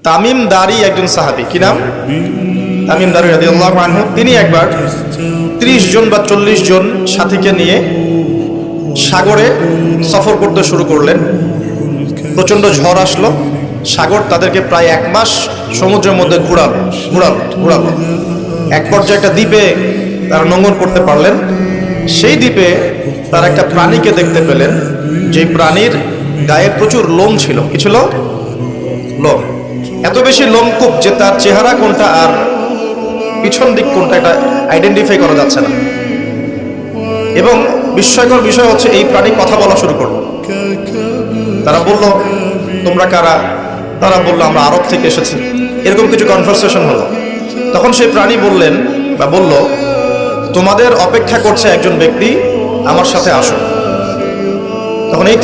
তামিম দারি একজন সাহাবী, কি নাম? তামিম দারি রাদিয়াল্লাহু আনহু। তিনি একবার 30 জন বা 40 জন সাথীকে নিয়ে সাগরে সফর করতে শুরু করলেন। প্রচন্ড ঝড় আসলো, সাগর তাদেরকে প্রায় 1 মাস সমুদ্রের মধ্যে ঘুরালো। এক পর্যায়ে একটা দ্বীপে তারা নোঙর করতে পারলেন। সেই দ্বীপে তারা একটা প্রাণীকে দেখতে পেলেন, যে প্রাণীর গায়ে প্রচুর লোম ছিল। কি ছিল? লোম। এত বেশি লোমকূপ যে তার চেহারা কোনটা আর পিছন দিক কোনটা এটা আইডেন্টিফাই করা যাচ্ছে না। এবং বিস্ময়কর বিষয় হচ্ছে, এই প্রাণী কথা বলা শুরু করলো। তারা বলল, তোমরা কারা? তারা বলল, আমরা আরব থেকে এসেছি। এরকম কিছু কনভারসেশন হলো। তখন সেই প্রাণী বলল, তোমাদের অপেক্ষা করছে একজন ব্যক্তি, আমার সাথে আসো। তখন এই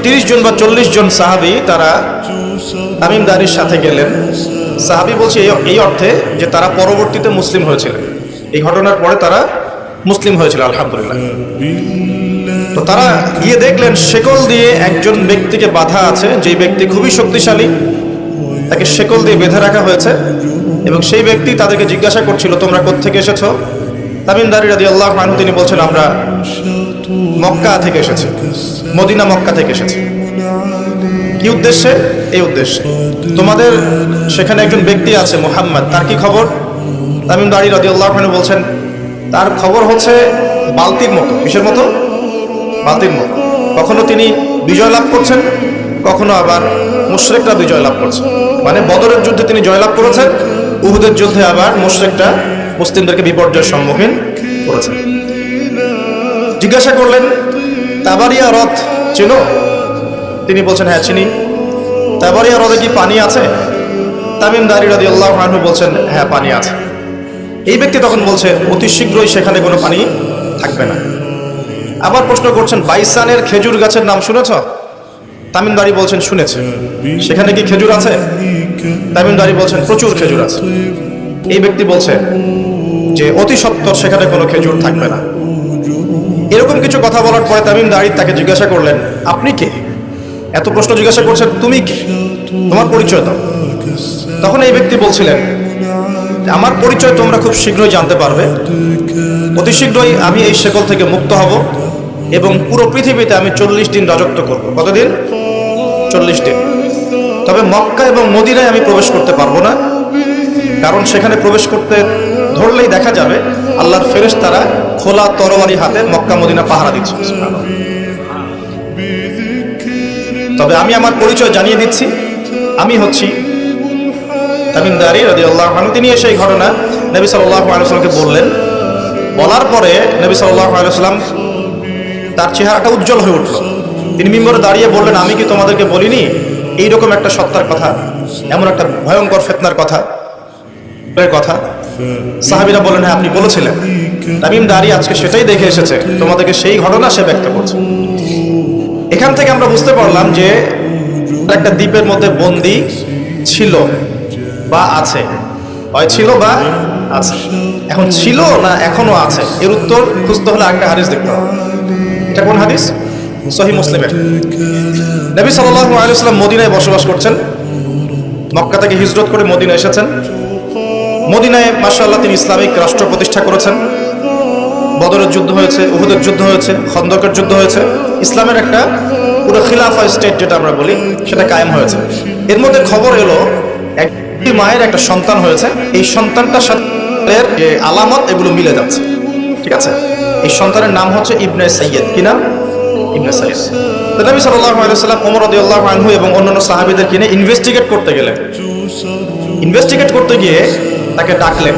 30 জন বা 40 জন সাহাবী তারা তামিম দারির সাথে গেলেন। সাহাবী বলছে এই অর্থে যে তারা পরবর্তীতে মুসলিম হয়েছিলেন, এই ঘটনার পরে তারা মুসলিম হয়েছিল, আলহামদুলিল্লাহ। তো তারা গিয়ে দেখলেন শেকল দিয়ে একজন ব্যক্তিকে বাঁধা আছে, যেই ব্যক্তি খুবই শক্তিশালী, তাকে শেকল দিয়ে বেঁধে রাখা হয়েছে। এবং সেই ব্যক্তি তাদেরকে জিজ্ঞাসা করছিল, তোমরা কোত্থেকে এসেছো? তামিম দারি রাদিয়াল্লাহু আনহু তিনি বলছেন, আমরা মক্কা থেকে এসেছি, মদিনা মক্কা থেকে এসেছি। কি উদ্দেশ্যে? এই উদ্দেশ্যে, তোমাদের সেখানে একজন ব্যক্তি আছে মুহাম্মদ, তার কি খবর? তামিম দারি রাদিয়াল্লাহু আনহু বলছেন, তার খবর হচ্ছে বালতির মতো। কিসের মতো? বালতির মতো। কখনো তিনি বিজয় লাভ করছেন, কখনো আবার মুশরিকরা বিজয় লাভ করছে। মানে বদরের যুদ্ধে তিনি জয়লাভ করেছেন, উহুদের যুদ্ধে আবার মুশরিকরা মুসলিমদেরকে বিপর্যয়ের সম্মুখীন করেছেন। জিজ্ঞাসা করলেন, তাবারিয়া হ্রদ চেনো? তিনি বলছেন, হ্যাঁ চিনি। তাবারিয়া হ্রদে কি পানি আছে? তামিম দারি রাদিয়াল্লাহু আনহু বলছেন, হ্যাঁ পানি আছে। এই ব্যক্তি তখন বলছে, অতি শীঘ্রই সেখানে কোনো পানি থাকবে না। আবার প্রশ্ন করছেন, বাইসানের খেজুর গাছের নাম শুনেছ? তামিম দারি বলছেন, শুনেছে। সেখানে কি খেজুর আছে? তামিম দারি বলছেন, প্রচুর খেজুর আছে। এই ব্যক্তি বলছে যে অতি সত্বর সেখানে কোনো খেজুর থাকবে না। এরকম কিছু কথা বলার পরে তামিম দারি তাকে জিজ্ঞাসা করলেন, আপনি কে? এত প্রশ্ন জিজ্ঞাসা করছেন, তুমি কে? তোমার পরিচয় দাও। তখন এই ব্যক্তি বলছিলেন, আমার পরিচয় তোমরা খুব শীঘ্রই জানতে পারবে। অতি শীঘ্রই আমি এই শেকল থেকে মুক্ত হব এবং পুরো পৃথিবীতে আমি 40 দিন রাজত্ব করব। কতদিন? 40 দিন। তবে মক্কা এবং মদিনায় আমি প্রবেশ করতে পারবো না, কারণ সেখানে প্রবেশ করতে ধরলেই দেখা যাবে আল্লাহর ফেরেশতারা খোলা তরবারি হাতে মক্কা মদিনা পাহারা দিচ্ছে। তবে আমি আমার পরিচয় জানিয়ে দিচ্ছি, আমি হচ্ছি তামিম দারি রাদিয়াল্লাহু আনহু। তিনি এসে এই ঘটনা নবী সাল্লাল্লাহু আলাইহি ওয়াসাল্লামকে বললেন। বলার পরে নবী সাল্লাল্লাহু আলাইহি ওয়াসাল্লাম তার চেহারাটা উজ্জ্বল হয়ে উঠল। তিনি মিম্বরে দাঁড়িয়ে বললেন, আমি কি তোমাদেরকে বলিনি এইরকম একটা সত্তার কথা, এমন একটা ভয়ঙ্কর ফিতনার কথা? সাহাবীরা বললেন, হ্যাঁ আপনি বলেছিলেন। তামিম দারি আজকে সেটাই দেখে এসেছে, তোমাদেরকে সেই ঘটনা সে ব্যক্ত করছে। এখান থেকে আমরা বুঝতে পারলাম যে একটা দ্বীপের মধ্যে বন্দী ছিল বা আছে, হয় ছিল বা আছে। এখন ছিল না এখনো আছে, এর উত্তর খুঁজতে হলে একটা হাদিস দেখতে হবে। এটা কোন হাদিস? সহিহ মুসলিমের। নবী সাল্লাল্লাহু আলাইহি ওয়াসাল্লাম মদিনায় বসবাস করছেন, মক্কা থেকে হিজরত করে মদিনায় এসেছেন। মদিনায় মাশাআল্লাহ তিনি ইসলামিক রাষ্ট্র প্রতিষ্ঠা করেছেন। বদরের যুদ্ধ হয়েছে, উহুদের যুদ্ধ হয়েছে, খন্দকের যুদ্ধ হয়েছে। ইসলামের একটা পুরো খিলাফা স্টেট যেটা আমরা বলি সেটা কায়েম হয়েছে। এর মধ্যে খবর এলো একটি মায়ের একটা সন্তান হয়েছে। এই সন্তানটার সাথে যে আলামত এগুলো মিলে যাচ্ছে, ঠিক আছে? এই সন্তানের নাম হচ্ছে ইবনে সাইয়্যিদ। কি নাম? ইবনে সাইয়্যিদ। তো নবী সাল্লাল্লাহু আলাইহি ওয়াসাল্লাম ওমর রাদিয়াল্লাহু আনহু এবং অন্যান্য সাহাবীদেরকে নিয়ে ইনভেস্টিগেট করতে গেলেন। ইনভেস্টিগেট করতে গিয়ে তাকে ডাকলেন।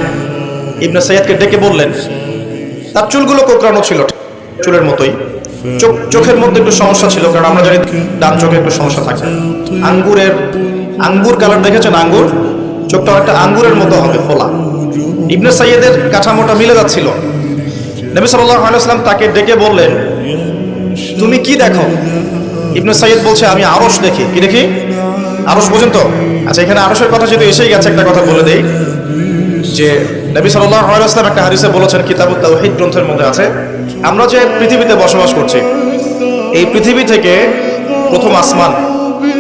ইবনে সাইয়্যিদকে ডেকে বললেন, তার চুলগুলো কোঁকড়ানো ছিল, চুলের মতোই। চোখের মধ্যে একটু সমস্যা ছিল, কারণ আমরা জানি ডান চোখে একটু সমস্যা থাকে। আঙ্গুর কালার দেখেছেন? আঙ্গুর চোখটা একটা আঙ্গুরের মতো হবে, ফোলা। ইবনে সাইয়্যিদের কাঠামোটা মিলে যাচ্ছিল। নবী সাল্লাল্লাহু আলাইহি ওয়াসাল্লাম তাকে ডেকে বললেন, তুমি কি দেখো? ইবনে সাইয়্যিদ বলছে, আমি আরশ দেখি। কি দেখি? আরশ বোঝেন তো? আচ্ছা, এখানে আরশের কথা যেহেতু এসেই গেছে, একটা কথা বলে দেই যে নবী সাল্লাল্লাহু আলাইহি ওয়াসাল্লাম একটা হাদিসে বলেছেন, কিতাবুত তাওহীদ গ্রন্থের মধ্যে আছে, আমরা যে পৃথিবীতে বসবাস করছি, এই পৃথিবী থেকে প্রথম আসমান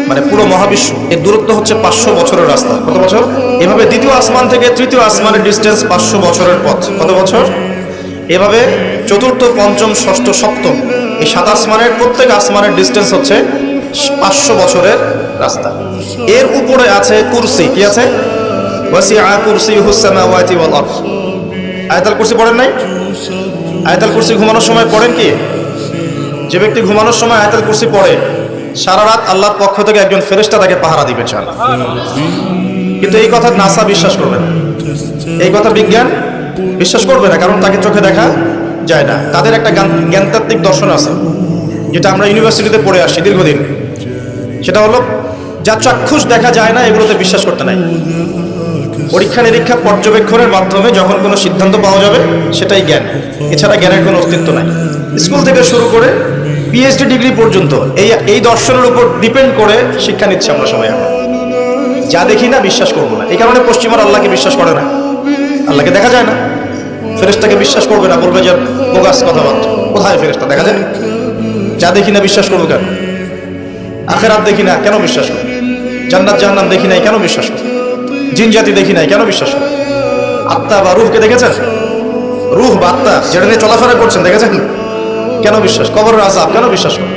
মানে পুরো মহাবিশ্ব, এর দূরত্ব হচ্ছে 500 বছরের রাস্তা। কত বছর? এভাবে দ্বিতীয় আসমান থেকে তৃতীয় আসমানের ডিস্টেন্স 500 বছরের পথ। কত বছর? এভাবে চতুর্থ, পঞ্চম, ষষ্ঠ, সপ্তম এই 7 আসমানের প্রত্যেক আসমানের ডিস্টেন্স হচ্ছে 500 বছরের রাস্তা। এর উপরে আছে কুরসি। কি আছে? ওয়াসিআ কুরসিয়ুহুস সামাওয়াতি ওয়াল আরদ। আয়াতুল কুরসি পড়েন নাই? আয়াতুল কুরসি ঘুমানোর সময় পড়েন কি? যে ব্যক্তি ঘুমানোর সময় আয়াতুল কুরসি পড়ে, সারা রাত আল্লাহর পক্ষ থেকে একজন ফেরেশতা তাকে পাহারা দিবে চান। কিন্তু এই কথা নাসা বিশ্বাস করবে না, এই কথা বিজ্ঞান বিশ্বাস করবে না, কারণ তাকে চোখে দেখা যায় না। তাদের একটা জ্ঞানতাত্ত্বিক দর্শন আছে, যেটা আমরা ইউনিভার্সিটিতে পড়ে আসছি দীর্ঘদিন। সেটা হলো, যা চাক্ষুষ দেখা যায় না এগুলোতে বিশ্বাস করতে নাই। পরীক্ষা নিরীক্ষা পর্যবেক্ষণের মাধ্যমে যখন কোনো সিদ্ধান্ত পাওয়া যাবে সেটাই জ্ঞান, এছাড়া জ্ঞানের কোনো অস্তিত্ব নাই। স্কুল থেকে শুরু করে পিএইচডি ডিগ্রি পর্যন্ত এই দর্শনের উপর ডিপেন্ড করে শিক্ষা নিচ্ছে আমরা সবাই। এখন যা দেখি না বিশ্বাস করবো না। এই কারণে পশ্চিমার আল্লাহকে বিশ্বাস করে না, আল্লাহকে দেখা যায় না। ফেরেশতাকে বিশ্বাস করবে না, বলবে যে বোগাস কথাবার্তা। কোথায় ফেরেশতা? দেখা যায়। যা দেখি না বিশ্বাস করবো কেন? আখিরাত দেখি না কেন বিশ্বাস করবো? জান্নাত জাহান্নাম দেখি নাই কেন বিশ্বাস করবো? জিন জাতি দেখি নাই কেন বিশ্বাস করবো? আত্মা বা রূহকে দেখেছেন? রূহ বা আত্মা যেটা নিয়ে চলাফেরা করছেন দেখেছেন? কেন বিশ্বাস? কবরের আযাব কেন বিশ্বাস করবো?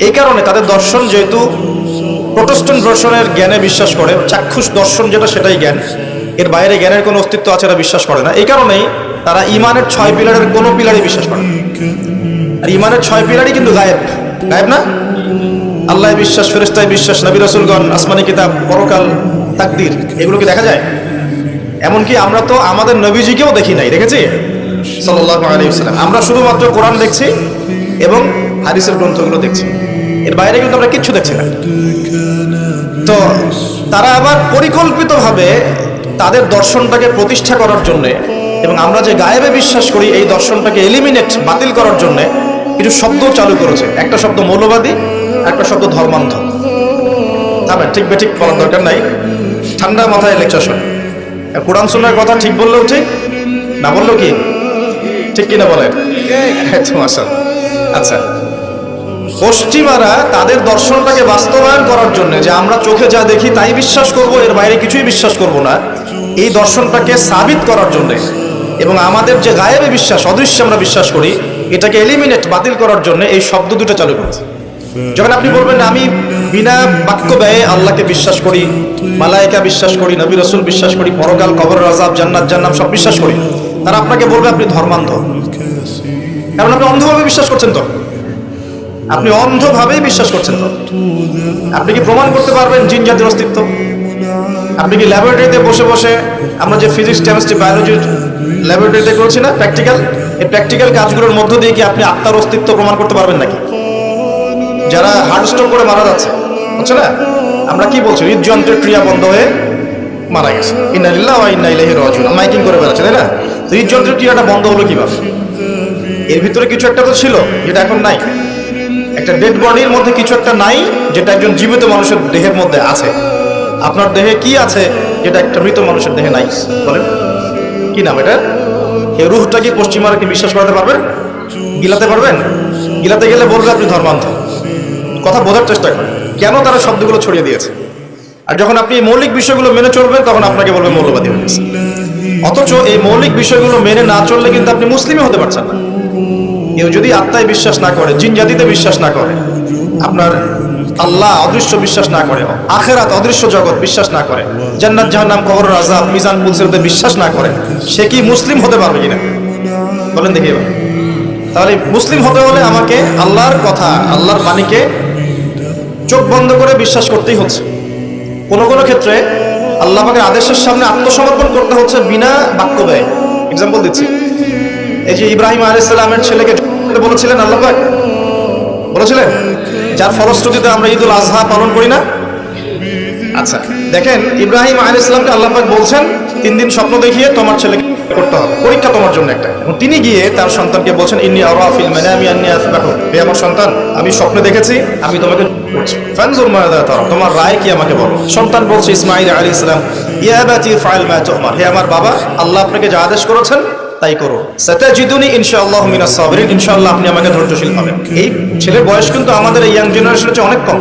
এই কারণে তাদের দর্শন যেহেতু প্রোটেস্ট্যান্ট দর্শনের জ্ঞানে বিশ্বাস করে, চাক্ষুষ দর্শন যেটা সেটাই জ্ঞান, এর বাইরে জ্ঞানের কোনো অস্তিত্ব আছে এটা বিশ্বাস করে না। এই কারণেই তারা ইমানের 6 পিলারের কোনো পিলারই বিশ্বাস করে না। আর ইমানের 6 পিলারই কিন্তু গায়েব। গায়েব না? আল্লাহ বিশ্বাস, ফেরেশতায় বিশ্বাস, নবী রাসূলগণ, আসমানি কিতাব, পরকাল, তাকদীর, এগুলো কি দেখা যায়? এমনকি আমরা তো আমাদের নবীজিকেও দেখি নাই, দেখেছি? সাল্লাল্লাহু আলাইহি ওয়াসাল্লাম। আমরা শুধুমাত্র কোরআন দেখছি এবং হাদিসের গ্রন্থগুলো দেখছি, এর বাইরে কিন্তু আমরা কিচ্ছু দেখছি না। তো তারা আবার পরিকল্পিতভাবে তাদের দর্শনটাকে প্রতিষ্ঠা করার জন্যে এবং আমরা যে গায়েবে বিশ্বাস করি এই দর্শনটাকে এলিমিনেট, বাতিল করার জন্যে কিছু শব্দ চালু করেছে। একটা শব্দ মৌলবাদী, একটা শব্দ ধর্মান্ধ। থামেন, ঠিক বেঠিক বলার দরকার নাই, ঠান্ডা মাথায় লেকচার শোনেন। কোরআন সুন্নাহর কথা ঠিক বললেও ঠিক, না বললেও কি ঠিক কিনা বলেন? আচ্ছা, পশ্চিমারা তাদের দর্শনটাকে বাস্তবায়ন করার জন্য, যে আমরা চোখে যা দেখি তাই বিশ্বাস করব, এর বাইরে কিছুই বিশ্বাস করব না, এই দর্শনটাকে সাবিত করার জন্য এবং আমাদের যে গায়েবে বিশ্বাস, অদৃশ্যে আমরা বিশ্বাস করি, এটাকে এলিমিনেট, বাতিল করার জন্য এই শব্দ দুটো চালু করেছে। যখন আপনি বলবেন আমি বিনা বাক্য ব্যয়ে আল্লাহকে বিশ্বাস করি, মালায়েকা বিশ্বাস করি, নবী রাসূল বিশ্বাস করি, পরকাল, কবরের আযাব, জান্নাত জাহান্নাম সব বিশ্বাস করি, তারা আপনাকে বলবে আপনি ধর্মান্ধ। কারণ আপনি অন্ধভাবে বিশ্বাস করছেন। তো আপনি অন্ধভাবেই বিশ্বাস করছেন। তো আপনি কি প্রমাণ করতে পারবেন জিন জাতির অস্তিত্ব? আপনি কি ল্যাবরেটরিতে বসে বসে, আমরা যে ফিজিক্স, কেমিস্ট্রি, বায়োলজির ল্যাবরেটরিতে করছি না প্র্যাকটিক্যাল, এই প্র্যাকটিক্যাল কাজগুলোর মধ্য দিয়ে কি আপনি আত্মার অস্তিত্ব প্রমাণ করতে পারবেন নাকি? যারা হার্ট স্ট্রোক করে মারা যাচ্ছে, হচ্ছে না, আমরা কি বলছি? হৃদযন্ত্রের ক্রিয়া বন্ধ হয়ে মারা গেছে, ইন্না লিল্লাহি ওয়া ইন্না ইলাইহি রাজিউন, মাইকিং করে বেড়াচ্ছে, তাই না? হৃদযন্ত্রের ক্রিয়াটা বন্ধ হলো কিভাবে? এর ভিতরে কিছু একটা তো ছিল যেটা এখন নাই। একটা ডেড বডির মধ্যে কিছু একটা নাই যেটা একজন জীবিত মানুষের দেহের মধ্যে আছে। আপনার দেহে কি আছে যেটা একটা মৃত মানুষের দেহে নাই? বলেন কি নাম এটা? এই রূহটা কি পশ্চিমারা কি বিশ্বাস করাতে পারবেন? গিলাতে পারবেন? গিলাতে গেলে বলবে আপনি ধর্মান্ধ। কথা বোঝার চেষ্টা করেন কেন তারা শব্দগুলো ছড়িয়ে দিয়েছে। আর যখন আপনি এই মৌলিক বিষয়গুলো মেনে চলবেন তখন আপনাকে বলবে মৌলবাদী হয়ে গেছে। অথচ এই মৌলিক বিষয়গুলো মেনে না চললে কিন্তু আপনি মুসলিমই হতে পারছেন না। কেউ যদি আত্মায় বিশ্বাস না করে, জিন জাতিতে বিশ্বাস না করে, আপনার আল্লাহ অদৃশ্য বিশ্বাস না করে, আখিরাত অদৃশ্য জগৎ বিশ্বাস না করে, জান্নাত জাহান্নাম, কবরের আযাব, মিজান পুলসিরাতে বিশ্বাস না করে, সে কি মুসলিম হতে পারবে কিনা বলেন দেখি এবার। তাহলে মুসলিম হতে হলে আমাকে আল্লাহর কথা, আল্লাহর বাণীকে চোখ বন্ধ করে বিশ্বাস করতেই হচ্ছে। কোনো কোনো ক্ষেত্রে আল্লাহ পাকের আদেশের সামনে আত্মসমর্পণ করতে হচ্ছে বিনা বাক্য ব্যয়। এক্সাম্পল দিচ্ছি, এই যে ইব্রাহিম আলাইহিস সালামের ছেলেকে বলেছিলেন, আল্লাহ পাক বলেছিলেন, যার ফলশ্রুতিতে আমরা ঈদুল আজহা পালন করি না। আচ্ছা দেখেন, ইব্রাহিম আলাইহিস সালামকে আল্লাহ পাক বলছেন 3 দিন স্বপ্ন দেখিয়ে তোমার ছেলেকে করতে হবে, পরীক্ষা তোমার জন্য একটা। এবং তিনি গিয়ে তার সন্তানকে বলছেন, ইন্নী আরা ফিল মানামি আন্নী আযবাহু, হে আমার সন্তান, আমি স্বপ্নে দেখেছি আমি তোমাকে করছি, ফানজুর মাযা তারা, তোমার রায় কি আমাকে বলো। সন্তান বলছে ইসমাঈল আলাইহিস সালাম, ইয়া আবাতি ফাআল মা তু'মার, হে আমার বাবা, আল্লাহ আপনাকে যা আদেশ করেছেন তাই করো, সাতাজিদুনি ইনশাআল্লাহু মিনাস সাবিরিন, ইনশাআল্লাহ আপনি আমাকে ধৈর্যশীল পাবেন। এই ছেলের বয়স কিন্তু আমাদের এই ইয়াং জেনারেশনের চেয়ে অনেক কম।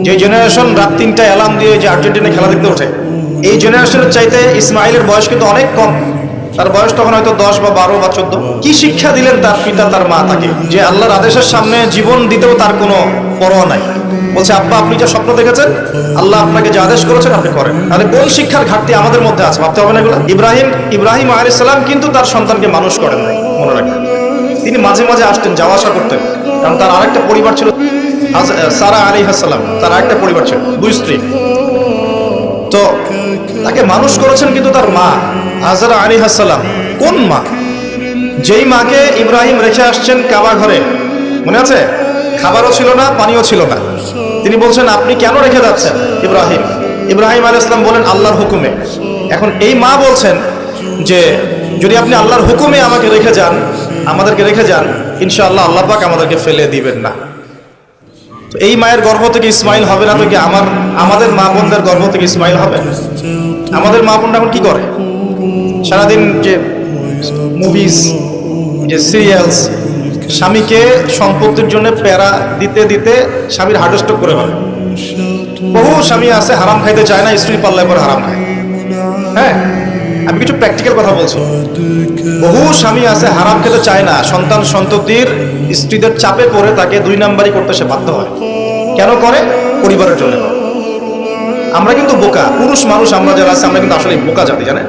যে জেনারেশন রাত 3টায় অ্যালার্ম দিয়ে যে আর্জেন্টিনা খেলা দেখতে ওঠে, এই জেনারেশনের চাইতে ইসমাইলের বয়স কিন্তু অনেক কম। তার বয়স তখন হয়তো 10 বা 12 বা 14। কি শিক্ষা দিলেন তার পিতা তার মা তাকে, যে আল্লাহর আদেশের সামনে জীবন দিতেও তার কোনো পরোয়া নাই। বলছে, আব্বা আপনি যে স্বপ্ন দেখেছেন, আল্লাহ আপনাকে যে আদেশ করেছেন আপনি করেন। তাহলে কোন শিক্ষার ঘাটতি আমাদের মধ্যে আছে ভাবতে হবে না এগুলো। ইব্রাহিম আলাইহিস সালাম কিন্তু তার সন্তানকে মানুষ করেন নাই, মনে রাখবেন। তিনি মাঝে মাঝে আসতেন, যাওয়া আসা করতেন, কারণ তার আরেকটা পরিবার ছিল। সারা আলাইহিস সালাম, তার আরেকটা পরিবার ছিল, 2 স্ত্রী। তো তাকে মানুষ করেছেন কিন্তু তার মা হাজরা আলাইহিস সালাম। কোন মা? যেই মাকে ইব্রাহিম রেখে আসছেন কাবা ঘরে, মনে আছে? খাবারও ছিল না, পানিও ছিল না। তিনি বলছেন, আপনি কেন রেখে যাচ্ছেন ইব্রাহিম আলাইহিস সালাম বলেন, আল্লাহর হুকুমে। এখন এই মা বলছেন যে যদি আপনি আল্লাহর হুকুমে আমাকে রেখে যান, আমাদেরকে রেখে যান, ইনশাআল্লাহ আল্লাহ পাক আমাদেরকে ফেলে দিবেন না। তো এই মায়ের গর্ভ থেকে ইসমাইল হবে না তো কি আমাদের মা বোনদের গর্ভ থেকে ইসমাইল হবে? আমাদের মা বোনরা এখন কি করে? সারাদিন যে মুভিজ, যে সিরিয়ালস, স্বামীকে সম্পত্তির জন্য প্যারা দিতে দিতে স্বামীর হার্ট স্ট্রোক করে ফেলে। বহু স্বামী আছে হারাম খাইতে চায় না, স্ত্রী পাল্লায় পরে হারাম খায়। হ্যাঁ, আমি কিছু প্র্যাকটিক্যাল কথা বলছি। বহু স্বামী আছে হারাম খেতে চায় না, সন্তান সন্ততির স্ত্রীদের চাপে পড়ে তাকে 2 নাম্বারই করতে সে বাধ্য হয়। কেন করে? পরিবারের জন্য। আমরা কিন্তু বোকা পুরুষ মানুষ, আমরা যারা আছে আমরা কিন্তু আসলে বোকা জাতি, জানেন?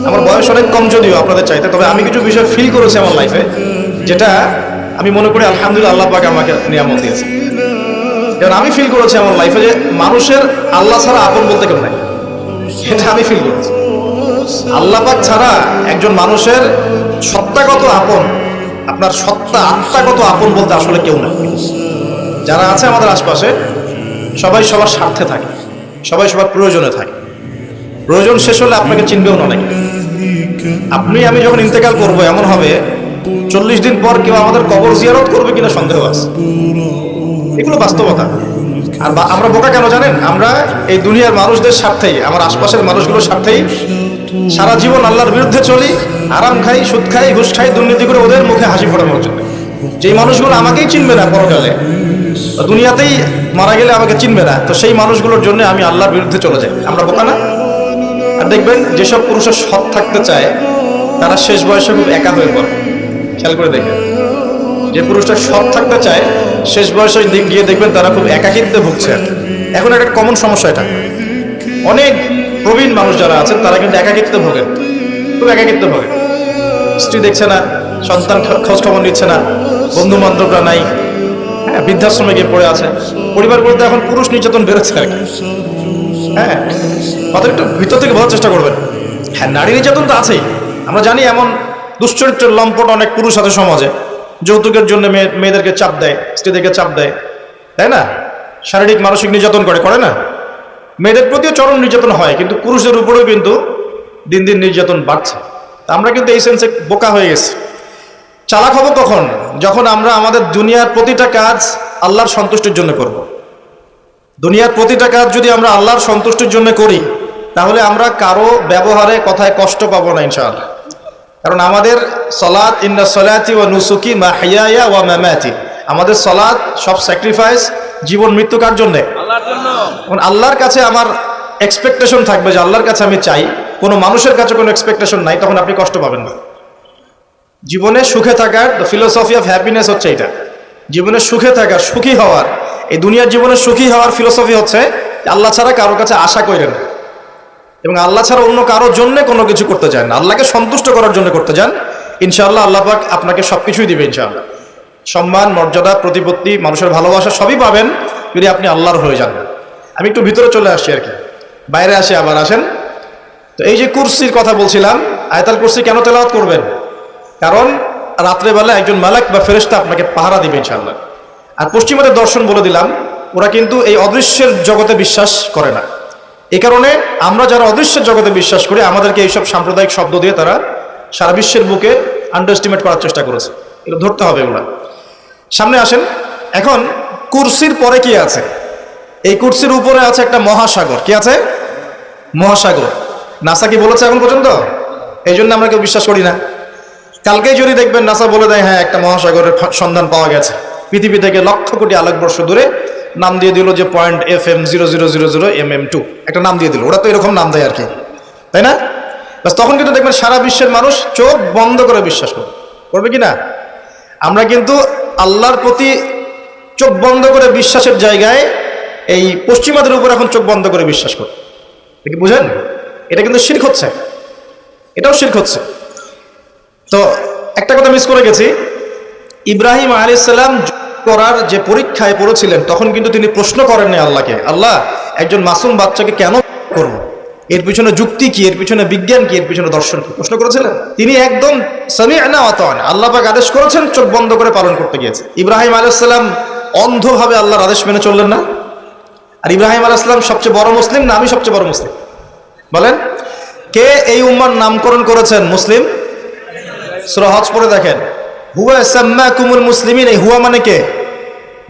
আমার বয়স অনেক কম যদিও আপনাদের চাইতে, তবে আমি কিছু বিষয় ফিল করেছি আমার লাইফে, যেটা আমি মনে করি আলহামদুলিল্লাহ আল্লাহ পাক আমাকে নিয়ামত দিয়েছে। যেমন আমি ফিল করেছি আমার লাইফে যে মানুষের আল্লাহ ছাড়া আপন বলতে কেউ নাই, সেটা আমি ফিল করেছি। আল্লাহ পাক ছাড়া একজন মানুষের সত্তাগত আপন, আপনার সত্তা আত্মাগত আপন বলতে আসলে কেউ নাই। যারা আছে আমাদের আশপাশে সবাই সবার স্বার্থে থাকে, সবাই সবার প্রয়োজনে থাকে। প্রয়োজন শেষ হলে আপনাকে চিনবেও না অনেকে। আপনি আমি যখন ইন্তেকাল করবো, এমন হবে 40 দিন পর কেউ আমাদের কবর জিয়ারত করবে কিনা সন্দেহ আছে। এগুলো বাস্তবতা। আর আমরা বোকা কেন জানেন? আমরা এই দুনিয়ার মানুষদের স্বার্থেই, আমার আশপাশের মানুষগুলোর স্বার্থেই সারা জীবন আল্লাহর বিরুদ্ধে চলি, আরাম খাই, সুদ খাই, ঘুষ খাই, দুর্নীতি করে ওদের মুখে হাসি ফোটানোর জন্য। যেই মানুষগুলো আমাকেই চিনবে না পরকালে, দুনিয়াতেই মারা গেলে আমাকে চিনবে না, তো সেই মানুষগুলোর জন্য আমি আল্লাহর বিরুদ্ধে চলে যাই। আমরা বোকা না? আর দেখবেন যেসব পুরুষের সৎ থাকতে চায় তারা শেষ বয়সে খুব একা হয়ে পড়ে। খেয়াল করে দেখবেন, যে পুরুষটা সৎ থাকতে চায় শেষ বয়সে গিয়ে দেখবেন তারা খুব একাকিত্বে ভুগছে। এখন একটা কমন সমস্যা, এটা অনেক প্রবীণ মানুষ যারা আছেন তারা কিন্তু একাকিত্বে ভোগেন, খুব একাকিত্বে ভোগেন। স্ত্রী দেখছে না, সন্তান খোঁজ খবর নিচ্ছে না, বন্ধু বান্ধবরা নাই, হ্যাঁ, বৃদ্ধাশ্রমে গিয়ে পড়ে আছে। পরিবারগুলোতে এখন পুরুষ নির্যাতন বেড়েছে আর কি। হ্যাঁ, কথা একটু ভিতর থেকে বোঝার চেষ্টা করবেন। হ্যাঁ, নারী নির্যাতন তো আছেই। আমরা জানি এমন দুশ্চরিত্রের লম্পট অনেক পুরুষ আছে সমাজে, যৌতুকের জন্য মেয়েদেরকে চাপ দেয়, স্ত্রীদেরকে চাপ দেয়, তাই না? শারীরিক মানসিক নির্যাতন করে না? মেয়েদের প্রতিও চরম নির্যাতন হয়, কিন্তু পুরুষদের উপরেও কিন্তু দিন দিন নির্যাতন বাড়ছে। আমরা কিন্তু এই সেন্সে বোকা হয়ে গেছি। চালাক হব কখন? যখন আমরা আমাদের দুনিয়ার প্রতিটা কাজ আল্লাহর সন্তুষ্টির জন্য করব। দুনিয়ার প্রতিটা কাজ যদি আমরা আল্লাহর সন্তুষ্টির জন্য করি, তাহলে আমরা কারো ব্যবহারে কথায় কষ্ট পাবো না ইনশাআল্লাহ। কারণ আমাদের সলাত, ইন্না সলাতি ওয়া নুসুকি মাহইয়ায়া ওয়া মামাতি, আমাদের সলাত সব স্যাক্রিফাইস, জীবন মৃত্যু কার জন্য? আল্লাহর জন্য। এখন আল্লাহর কাছে আমার এক্সপেকটেশন থাকবে যে আল্লাহর কাছে আমি চাই, কোনো মানুষের কাছে কোনো এক্সপেকটেশন নাই, তখন আপনি কষ্ট পাবেন না। জীবনে সুখে থাকার ফিলোসফি অফ হ্যাপিনেস হচ্ছে এটা। জীবনে সুখে থাকার, সুখী হওয়ার, এই দুনিয়ার জীবনে সুখী হওয়ার ফিলোসফি হচ্ছে আল্লাহ ছাড়া কারোর কাছে আশা করেন না, এবং আল্লাহ ছাড়া অন্য কারোর জন্য কোনো কিছু করতে চান না, আল্লাহকে সন্তুষ্ট করার জন্য করতে যান। ইনশাআল্লাহ আল্লাহ পাক আপনাকে সবকিছুই দিবে ইনশাআল্লাহ। সম্মান, মর্যাদা, প্রতিপত্তি, মানুষের ভালোবাসা সবই পাবেন যদি আপনি আল্লাহর হয়ে যান। আমি একটু ভিতরে চলে আসছি আর কি, বাইরে আসে আবার আসেন। তো এই যে কুরসির কথা বলছিলাম, আয়াতুল কুরসি কেন তেলাওয়াত করবেন? কারণ রাত্রেবেলা একজন মালাক বা ফেরেশতা আপনাকে পাহারা দিবে ইনশাআল্লাহ। আর পশ্চিমাদের দর্শন বলে দিলাম, ওরা কিন্তু এই অদৃশ্যের জগতে বিশ্বাস করে না। এই কারণে আমরা যারা অদৃশ্যের জগতে বিশ্বাস করি, আমাদেরকে এইসব সাম্প্রদায়িক শব্দ দিয়ে তারা সারা বিশ্বের বুকে আন্ডারএস্টিমেট করার চেষ্টা করেছে। এগুলো ধরতে হবে ওগুলা। সামনে আসেন। এখন কুরসির পরে কি আছে? এই কুরসির উপরে আছে একটা মহাসাগর। কি আছে? মহাসাগর। নাসা কি বলেছে এখন পর্যন্ত? এই জন্য আমরা কেউ বিশ্বাস করি না। কালকেই যদি দেখবেন নাসা বলে দেয় হ্যাঁ একটা মহাসাগরের সন্ধান পাওয়া গেছে, পৃথিবী থেকে লক্ষ কোটি আলোকবর্ষ দূরে নাম দিয়ে দিল যে .FM0000mm2 একটা নাম দিয়ে দিল। ওরা তো এরকম নাম দেয় আর কি, তাই না? বাস তখন কিন্তু দেখবেন সারা বিশ্বের মানুষ চোখ বন্ধ করে বিশ্বাস করবে কি না? আমরা কিন্তু আল্লাহর প্রতি চোখ বন্ধ করে বিশ্বাসের জায়গায় এই পশ্চিমাদের উপর এখন চোখ বন্ধ করে বিশ্বাস করি। কি বুঝেন? এটা কিন্তু শিরক হচ্ছে, এটাও শিরক হচ্ছে। তো একটা কথা মিস করে গেছি, ইব্রাহিম আলাইহিস সালাম করার যে পরীক্ষায় পড়েছিলেন তখন কিন্তু তিনি প্রশ্ন করেননি আল্লাহকে, আল্লাহ একজন মাসুম বাচ্চাকে কেন করব, এর পিছনে যুক্তি কি, এর পিছনে বিজ্ঞান কি, এর পিছনে দর্শন কি, প্রশ্ন করেছিলেন? তিনি একদম সামি'না ওয়া আতা'না, আল্লাহ পাক আদেশ করেছেন, চোখ বন্ধ করে পালন করতে গিয়েছে। ইব্রাহিম আলাইহিস সালাম অন্ধভাবে আল্লাহর আদেশ মেনে চললেন না? আর ইব্রাহিম আলাইহিস সালাম সবচেয়ে বড় মুসলিম না আমি সবচেয়ে বড় মুসলিম? বলেন, কে এই উম্মার নামকরণ করেছেন মুসলিম? সূরা হজ পড়ে দেখেন, হুয়া সাম্মাকুমুল মুসলিমিন। এই হুয়া মানে কে?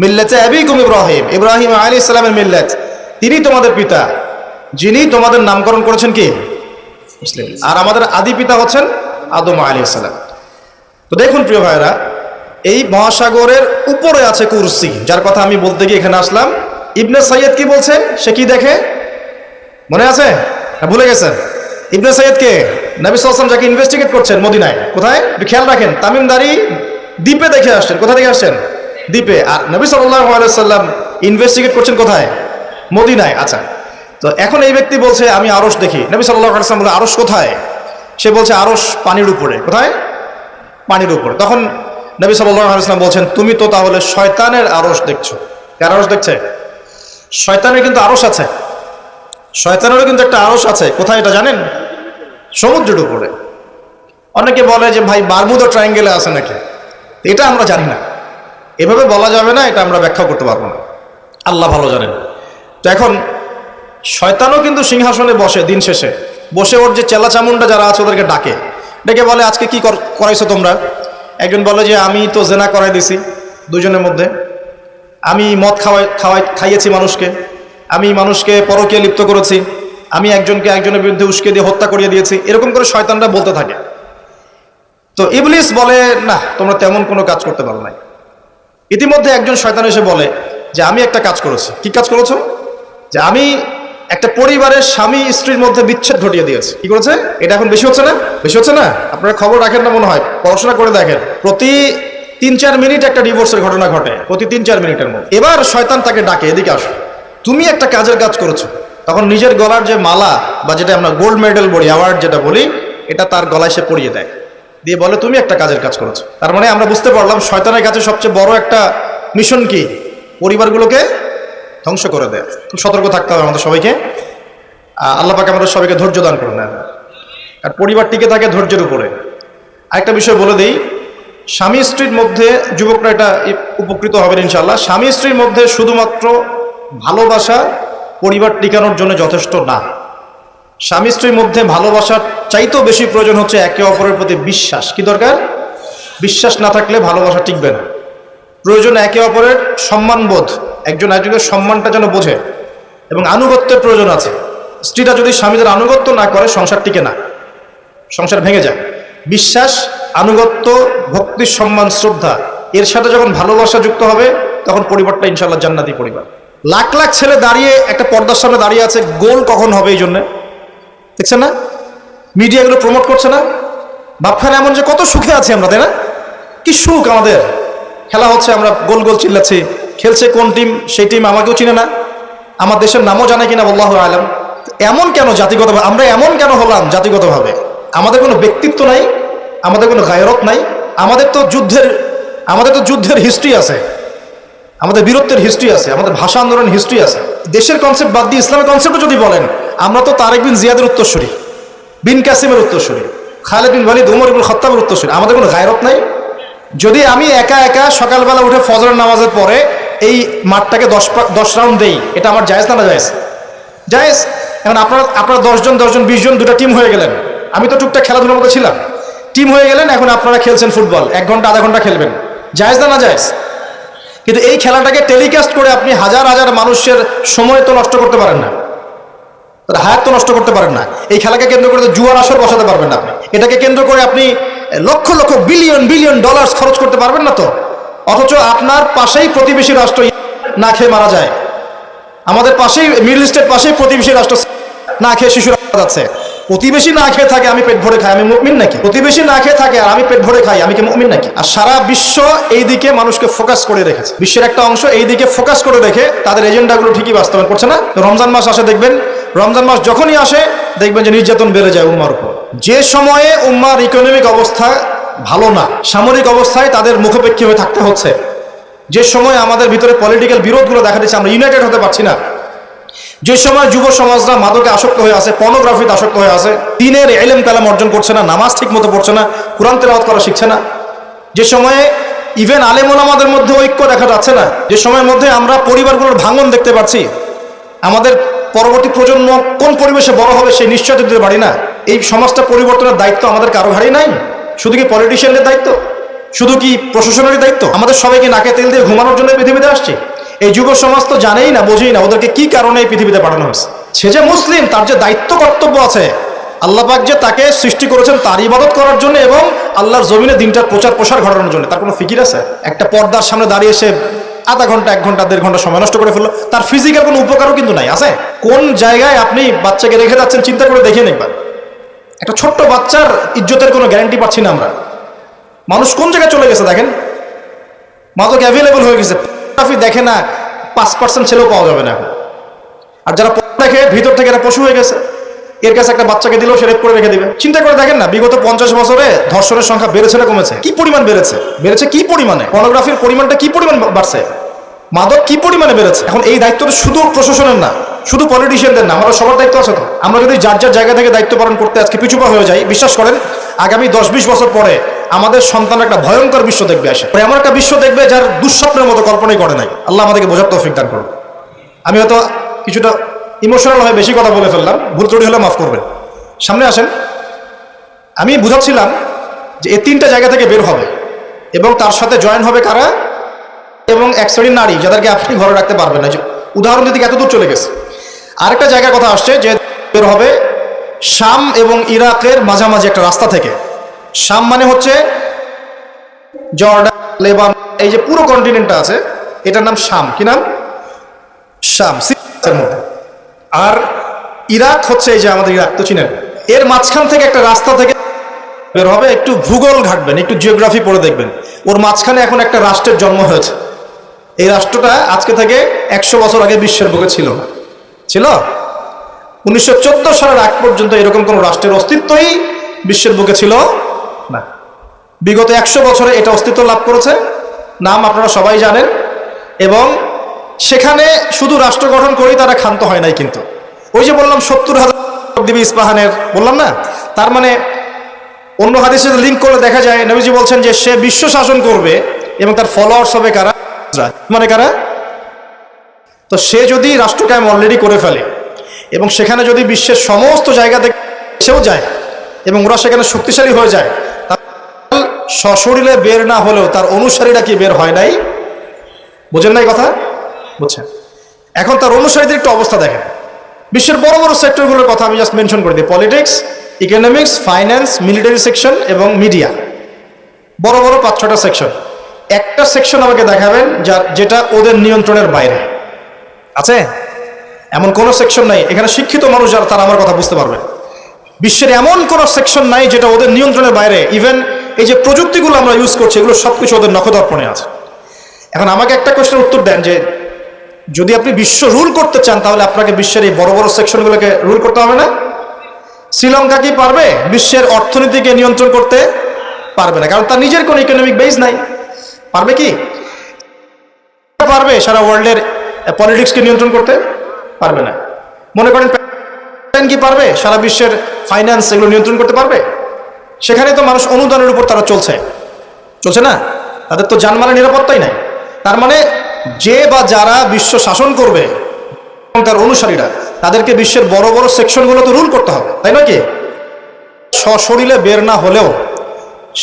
মিল্লাতে আবিকুম ইব্রাহিম, ইব্রাহিম আলাইহিস সালামের মিল্লাত, তিনি তোমাদের পিতা, যিনি তোমাদের নামকরণ করেছেন কি? মুসলিম। আর আমাদের আদি পিতা হচ্ছেন আদম আলাইহিস সালাম। তো দেখুন প্রিয় ভাইরা, এই মহাসাগরের উপরে আছে কুরসি, যার কথা আমি বলতে গিয়ে এখানে আসলাম। ইবনে সাইয়্যিদ কি বলছে, সে কি দেখে মনে আছে না ভুলে গেছেন? ইবনে সাইয়্যিদ কে? নবী সাল্লাল্লাহু আলাইহি ওয়াসাল্লাম যাকে ইনভেস্টিগেট করছেন মদিনায়, কোথায় একটু খেয়াল রাখেন, তামিমদারি দ্বীপে দেখে আসছেন। কোথা থেকে আসছেন? দ্বীপে। আর নবী সাল্লাল্লাহু আলাইহি ওয়াসাল্লাম ইনভেস্টিগেট করছেন কোথায়? মদিনায়। আচ্ছা, তো এখন এই ব্যক্তি বলছে আমি আরশ দেখি। নবী সাল্লাল্লাহু আলাইহি ওয়াসাল্লাম বলে আরশ কোথায়? সে বলছে আরশ পানির উপরে। কোথায়? পানির উপরে। তখন নবী সাল্লাল্লাহু আলাইহি ওয়াসাল্লাম বলছেন তুমি তো তাহলে শয়তানের আরশ দেখছো। কার আরশ দেখছে? শয়তানের কিন্তু আরশ আছে, শয়তানেরও কিন্তু একটা আরশ আছে। কোথায় এটা জানেন? সমুদ্রের উপরে। অনেকে বলে যে ভাই বারমুদা ট্রায়াঙ্গেলে আছে নাকি, এটা আমরা জানি না, এভাবে বলা যাবে না, এটা আমরা ব্যাখ্যা করতে পারবো না, আল্লাহ ভালো জানেন। তো এখন শয়তানও কিন্তু সিংহাসনে বসে, দিন শেষে বসে ওর যে চেলা চামুন্ডা যারা আছে ওদেরকে ডাকে, ডেকে বলে আজকে কি করাইছো তোমরা? একজন বলে যে আমি তো জেনা করাই দিছি দুজনের মধ্যে, আমি মদ খাইয়েছি মানুষকে, আমি মানুষকে পরকীয়া লিপ্ত করেছি, আমি একজনকে একজনের বিরুদ্ধে উস্কে দিয়ে হত্যা করিয়ে দিয়েছি। এরকম করে শয়তানরা বলতে থাকে। তো ইবলিস বলে না, তোমরা তেমন কোনো কাজ করতে পারো নাই। ইতিমধ্যে একজন শয়তান এসে বলে যে আমি একটা কাজ করেছি। কি কাজ করেছো? যে আমি একটা পরিবারের স্বামী স্ত্রীর মধ্যে বিচ্ছেদ ঘটিয়ে দিয়েছে। কি করেছে? এটা এখন বেশি হচ্ছে না? বেশি হচ্ছে না? আপনারা খবর রাখেন না মনে হয়, পড়াশোনা করে দেখেন, প্রতি 3-4 মিনিট একটা ডিভোর্সের ঘটনা ঘটে, প্রতি 3-4 মিনিটের মধ্যে। এবার শয়তান তাকে ডাকে, এদিকে আসো, তুমি একটা কাজের কাজ করেছো। তখন নিজের গলার যে মালা বা যেটা আমরা গোল্ড মেডেল বলি, অ্যাওয়ার্ড যেটা বলি, এটা তার গলায় সে পরিয়ে দেয়, দিয়ে বলে তুমি একটা কাজের কাজ করেছো। তার মানে আমরা বুঝতে পারলাম শয়তানের কাছে সবচেয়ে বড় একটা মিশন কি? পরিবারগুলোকে ধ্বংস করে দেয়। খুব সতর্ক থাকতে হবে আমাদের সবাইকে। আল্লাহ পাক আমাদের সবাইকে ধৈর্য দান করুন। আর পরিবার টিকে থাকে ধৈর্যের উপরে। আরেকটা বিষয় বলে দিই, স্বামী স্ত্রীর মধ্যে, যুবকরা এটা উপকৃত হবেন ইনশাআল্লাহ, স্বামী স্ত্রীর মধ্যে শুধুমাত্র ভালোবাসা পরিবার টিকানোর জন্য যথেষ্ট না। স্বামী স্ত্রীর মধ্যে ভালোবাসার চাইতেও বেশি প্রয়োজন হচ্ছে একে অপরের প্রতি বিশ্বাস। কি দরকার? বিশ্বাস না থাকলে ভালোবাসা টিকবে না। প্রয়োজন একে অপরের সম্মানবোধ, একজন একজনের সম্মানটা যেন বোঝে, এবং আনুগত্যের প্রয়োজন আছে। স্ত্রীটা যদি স্বামীদের আনুগত্য না করে সংসার টিকে না, সংসার ভেঙে যায়। বিশ্বাস, আনুগত্য, ভক্তি, সম্মান, শ্রদ্ধা, এর সাথে যখন ভালোবাসা যুক্ত হবে তখন পরিবারটা ইনশাআল্লাহ জান্নাতি পরিবার। লাখ লাখ ছেলে দাঁড়িয়ে একটা পর্দার সামনে দাঁড়িয়ে আছে, গোল কখন হবে এই জন্যে, দেখছেন না? মিডিয়া এগুলো প্রমোট করছে না? ভাবখানে এমন যে কত সুখে আছি আমরা, তাই না? কি সুখ আমাদের, খেলা হচ্ছে, আমরা গোল গোল চিল্লাচ্ছি, খেলছে কোন টিম, সেই টিম আমাকেও চিনে না, আমার দেশের নামও জানে কিনা আল্লাহু আলাম। এমন কেন জাতিগতভাবে আমরা এমন কেন হলাম? জাতিগতভাবে আমাদের কোনো ব্যক্তিত্ব নাই, আমাদের কোনো গায়রত নাই। আমাদের তো যুদ্ধের হিস্ট্রি আছে, আমাদের বীরত্বের হিস্ট্রি আছে, আমাদের ভাষা আন্দোলনের হিস্ট্রি আছে। দেশের কনসেপ্ট বাদ দিয়ে ইসলামের কনসেপ্টও যদি বলেন, আমরা তো তারেক বিন জিয়াদের উত্তরসূরি, বিন কাসিমের উত্তরসূরি, খালেদ বিন ওয়ালিদ, উমর ইবনুল খাত্তাবের উত্তরসূরি। আমাদের কোনো গায়রত নাই? যদি আমি একা একা সকালবেলা উঠে ফজরের নামাজের পরে এই মাঠটাকে 10 রাউন্ড দেই, এটা আমার জায়েজ না? জায়েজ, জায়েজ। এখন আপনারা 10 জন 20 জন দুটা টিম হয়ে গেলেন, আমি তো টুকটাক খেলাধুলার মধ্যে ছিলাম, টিম হয়ে গেলেন, এখন আপনারা খেলছেন ফুটবল, 1 ঘন্টা আধা ঘন্টা খেলবেন, জায়েজ না? জায়েজ। কিন্তু এই খেলাটাকে টেলিকাস্ট করে আপনি হাজার হাজার মানুষের সময় তো নষ্ট করতে পারেন না, তার হায়াত তো নষ্ট করতে পারেন না। এই খেলাকে কেন্দ্র করে জুয়ার আসর বসাতে পারবেন না আপনি, এটাকে কেন্দ্র করে আপনি lakh lakh billion billion dollar খরচ করতে পারবেন না তো। অথচ আপনার পাশেই প্রতিবেশী রাষ্ট্র না খেয়ে মারা যায়। আমাদের পাশেই মিডল ইস্টের পাশেই প্রতিবেশী রাষ্ট্র না খেয়ে শিশুরা মারা যাচ্ছে। প্রতিবেশী না খেয়ে থাকে, আমি পেট ভরে খাই, আমি মুমিন নাকি? প্রতিবেশী না খেয়ে থাকে আর আমি পেট ভরে খাই, আমি কি মুমিন নাকি? আর সারা বিশ্ব এই দিকে মানুষকে ফোকাস করে রেখেছে। বিশ্বের একটা অংশ এই দিকে ফোকাস করে রেখে তাদের এজেন্ডাগুলো ঠিকই বাস্তবায়ন করছে না। রমজান মাস আসে, দেখবেন রমজান মাস যখনই আসে দেখবেন যে নির্যাতন বেড়ে যায় উম্মার উপর। যে সময়ে উম্মার ইকোনমিক অবস্থা ভালো না, সামরিক অবস্থায় তাদের মুখাপেক্ষী হয়ে থাকতে হচ্ছে, যে সময় আমাদের ভিতরে পলিটিক্যাল বিরোধগুলো দেখা দিচ্ছে, আমরা ইউনাইটেড হতে পারছি না, যে সময় যুব সমাজরা মাদকে আসক্ত হয়ে আছে, পর্নোগ্রাফিতে আসক্ত হয়ে আছে, দিনের ইলম কালাম অর্জন করছে না, নামাজ ঠিক মতো পড়ছে না, কোরআন তেলাওয়াত করা শিখছে না, যে সময়ে ইভেন আলেম ওলামাদের মধ্যে ঐক্য দেখা যাচ্ছে না, যে সময়ের মধ্যে আমরা পরিবারগুলোর ভাঙন দেখতে পাচ্ছি, আমাদের পরবর্তী প্রজন্ম কোন পরিবেশে বড় হবে সেই নিশ্চয়তা দিতে পারি না। এই সমাজটা পরিবর্তনের দায়িত্ব আমাদের কারো ঘাড়েই নাই। শুধু কি পলিটিশিয়ানদের দায়িত্ব? শুধু কি প্রশাসনেরই দায়িত্ব? আমাদের সবাইকে নাকে তেল দিয়ে ঘুমানোর জন্য পৃথিবীতে আসছে। এই যুব সমাজ তো জানেই না, বোঝেই না ওদেরকে কি কারণে এই পৃথিবীতে পাঠানো হয়েছে। সে যে মুসলিম, তার যে দায়িত্ব কর্তব্য আছে, আল্লাহ পাক যে তাকে সৃষ্টি করেছেন তার ইবাদত করার জন্য এবং আল্লাহর জমিনে দিনটার প্রচার প্রসার ঘটানোর জন্য, তার কোনো ফিকির আছে? একটা পর্দার সামনে দাঁড়িয়ে সে আধা ঘন্টা, 1 ঘন্টা, 1.5 ঘন্টা সময় নষ্ট করে ফেললো, তার ফিজিক্যাল কোনো উপকারও কিন্তু নাই। আছে? কোন জায়গায় আপনি বাচ্চাকে রেখে যাচ্ছেন চিন্তা করে দেখে নেবেন। একটা ছোট্ট বাচ্চার ইজ্জতের কোনো গ্যারান্টি পাচ্ছি না আমরা। মানুষ কোন জায়গায় চলে গেছে দেখেন, মাদক অ্যাভেলেবল হয়ে গেছে। দেখে না 5% ছেলেও পাওয়া যাবে না এখন। আর যারা দেখে ভিতর থেকে এরা পশু হয়ে গেছে, এর কাছে একটা বাচ্চাকে দিলেও সে রেপ করে রেখে দিবে। চিন্তা করে দেখেন না, বিগত 50 বছরে ধর্ষণের সংখ্যা বেড়েছে না কমেছে? কি পরিমাণ বেড়েছে? বেড়েছে কি পরিমাণে? পর্নোগ্রাফির পরিমাণটা কি পরিমাণ বাড়ছে? মাদক কি পরিমাণে বেড়েছে? এখন এই দায়িত্বটা শুধু প্রশাসনের না, শুধু পলিটিশিয়ানদের না, আমরা সবার দায়িত্ব আছে তো। আমরা যদি যার যার জায়গা থেকে দায়িত্ব পালন করতে আজকে পিছুপা হয়ে যাই, বিশ্বাস করেন আগামী 10-20 বছর পরে আমাদের সন্তান একটা ভয়ঙ্কর বিশ্ব দেখবে আসে। এমন একটা বিশ্ব দেখবে যার দুঃস্বপ্নের মতো কল্পনাই করে নাই। আল্লাহ আমাদেরকে বোঝার তৌফিক দান করুন। আমি হয়তো কিছুটা ইমোশনাল হয়ে বেশি কথা বলে ফেললাম, ভুল ত্রুটি হলে মাফ করবেন। সামনে আসেন। আমি বুঝাচ্ছিলাম যে এই 3টা জায়গা থেকে বের হবে এবং তার সাথে জয়েন হবে কারা? এবং এক শ্রেণীর নারী যাদেরকে আপনি ঘরে রাখতে পারবেন না। উদাহরণ দিতে এত দূর চলে গেছে। আরেকটা জায়গার কথা আসছে যে বের হবে শাম এবং ইরাকের মাঝামাঝি একটা রাস্তা থেকে। শাম মানে হচ্ছে জর্ডান, লেবানন, এই যে পুরো কন্টিনেন্টটা আছে এটার নাম শাম। কি নাম? শাম, সিরিয়ার মধ্যে। আর ইরাক হচ্ছে এই যে আমাদের ইরাক তো চিনেন, এর মাঝখান থেকে একটা রাস্তা থেকে বের হবে। একটু ভূগোল ঘাটবেন, একটু জিওগ্রাফি পড়ে দেখবেন, ওর মাঝখানে এখন একটা রাষ্ট্রের জন্ম হয়েছে। এই রাষ্ট্রটা আজকে থেকে 100 বছর আগে বিশ্বের বুকে ছিল না। ছিল 1914 সালের আগ পর্যন্ত এরকম কোন রাষ্ট্রের অস্তিত্বই বিশ্বের বুকে ছিল না। বিগত 100 বছরে এটা অস্তিত্ব লাভ করেছে, নাম আপনারা সবাই জানেন। এবং সেখানে শুধু রাষ্ট্র গঠন করেই তারা ক্ষান্ত হয় নাই, কিন্তু ওই যে বললাম 70,000 দিবি ইস্পাহানের, বললাম না? তার মানে অন্য হাদিসের লিঙ্ক করলে দেখা যায় নবীজি বলছেন যে সে বিশ্ব শাসন করবে এবং তার ফলোয়ার্স হবে কারা? মানে কারা? তো সে যদি রাষ্ট্র কায়েম অলরেডি করে ফেলে এবং সেখানে যদি বিশ্বের সমস্ত জায়গা থেকে সেও যায় এবং ওরা সেখানে শক্তিশালী হয়ে যায়, সশরীরে বের না হলেও তার অনুসারীরা কি বের হয় নাই? বোঝেন নাই কথা? বুঝছেন? এখন তার অনুসারীদের একটু অবস্থা দেখেন। বিশ্বের বড় বড় সেক্টরগুলোর কথা আমি জাস্ট মেনশন করে দিই। Politics, economics, finance, military section এবং মিডিয়া। বড় বড় 5-6টা সেকশন। একটা সেকশন আমাকে দেখাবেন যেটা ওদের নিয়ন্ত্রণের বাইরে আছে? এমন কোন সেকশন নাই। এখানে শিক্ষিত মানুষ যারা তারা আমার কথা বুঝতে পারবে। বিশ্বের এমন কোন সেকশন নাই যেটা ওদের নিয়ন্ত্রণের বাইরে। ইভেন এই যে প্রযুক্তিগুলো আমরা ইউজ করছি এগুলো সবকিছু ওদের নখদর্পণে আছে। এখন আমাকে একটা কোশ্চেনের উত্তর দেন যে যদি আপনি বিশ্ব রুল করতে চান তাহলে আপনাকে বিশ্বের এই বড় বড় সেকশনগুলোকে রুল করতে হবে না? শ্রীলঙ্কা কি পারবে বিশ্বের অর্থনীতিকে নিয়ন্ত্রণ করতে? পারবে না, কারণ তার নিজের কোনো ইকোনমিক বেস নাই। পারবে কি? পারবে সারা ওয়ার্ল্ডের পলিটিক্সকে নিয়ন্ত্রণ করতে? পারবে না। মনে করেন কি পারবে সারা বিশ্বের ফাইন্যান্স এগুলো নিয়ন্ত্রণ করতে পারবে? সেখানে তো মানুষ অনুদানের উপর তারা চলছে না? তাদের তো জানমালের নিরাপত্তাই নাই। তার মানে যে বা যারা বিশ্ব শাসন করবে এবং তার অনুসারীরা তাদেরকে বিশ্বের বড় বড় সেকশনগুলো তো রুল করতে হবে, তাই নয় কি? সশরীরে বের না হলেও,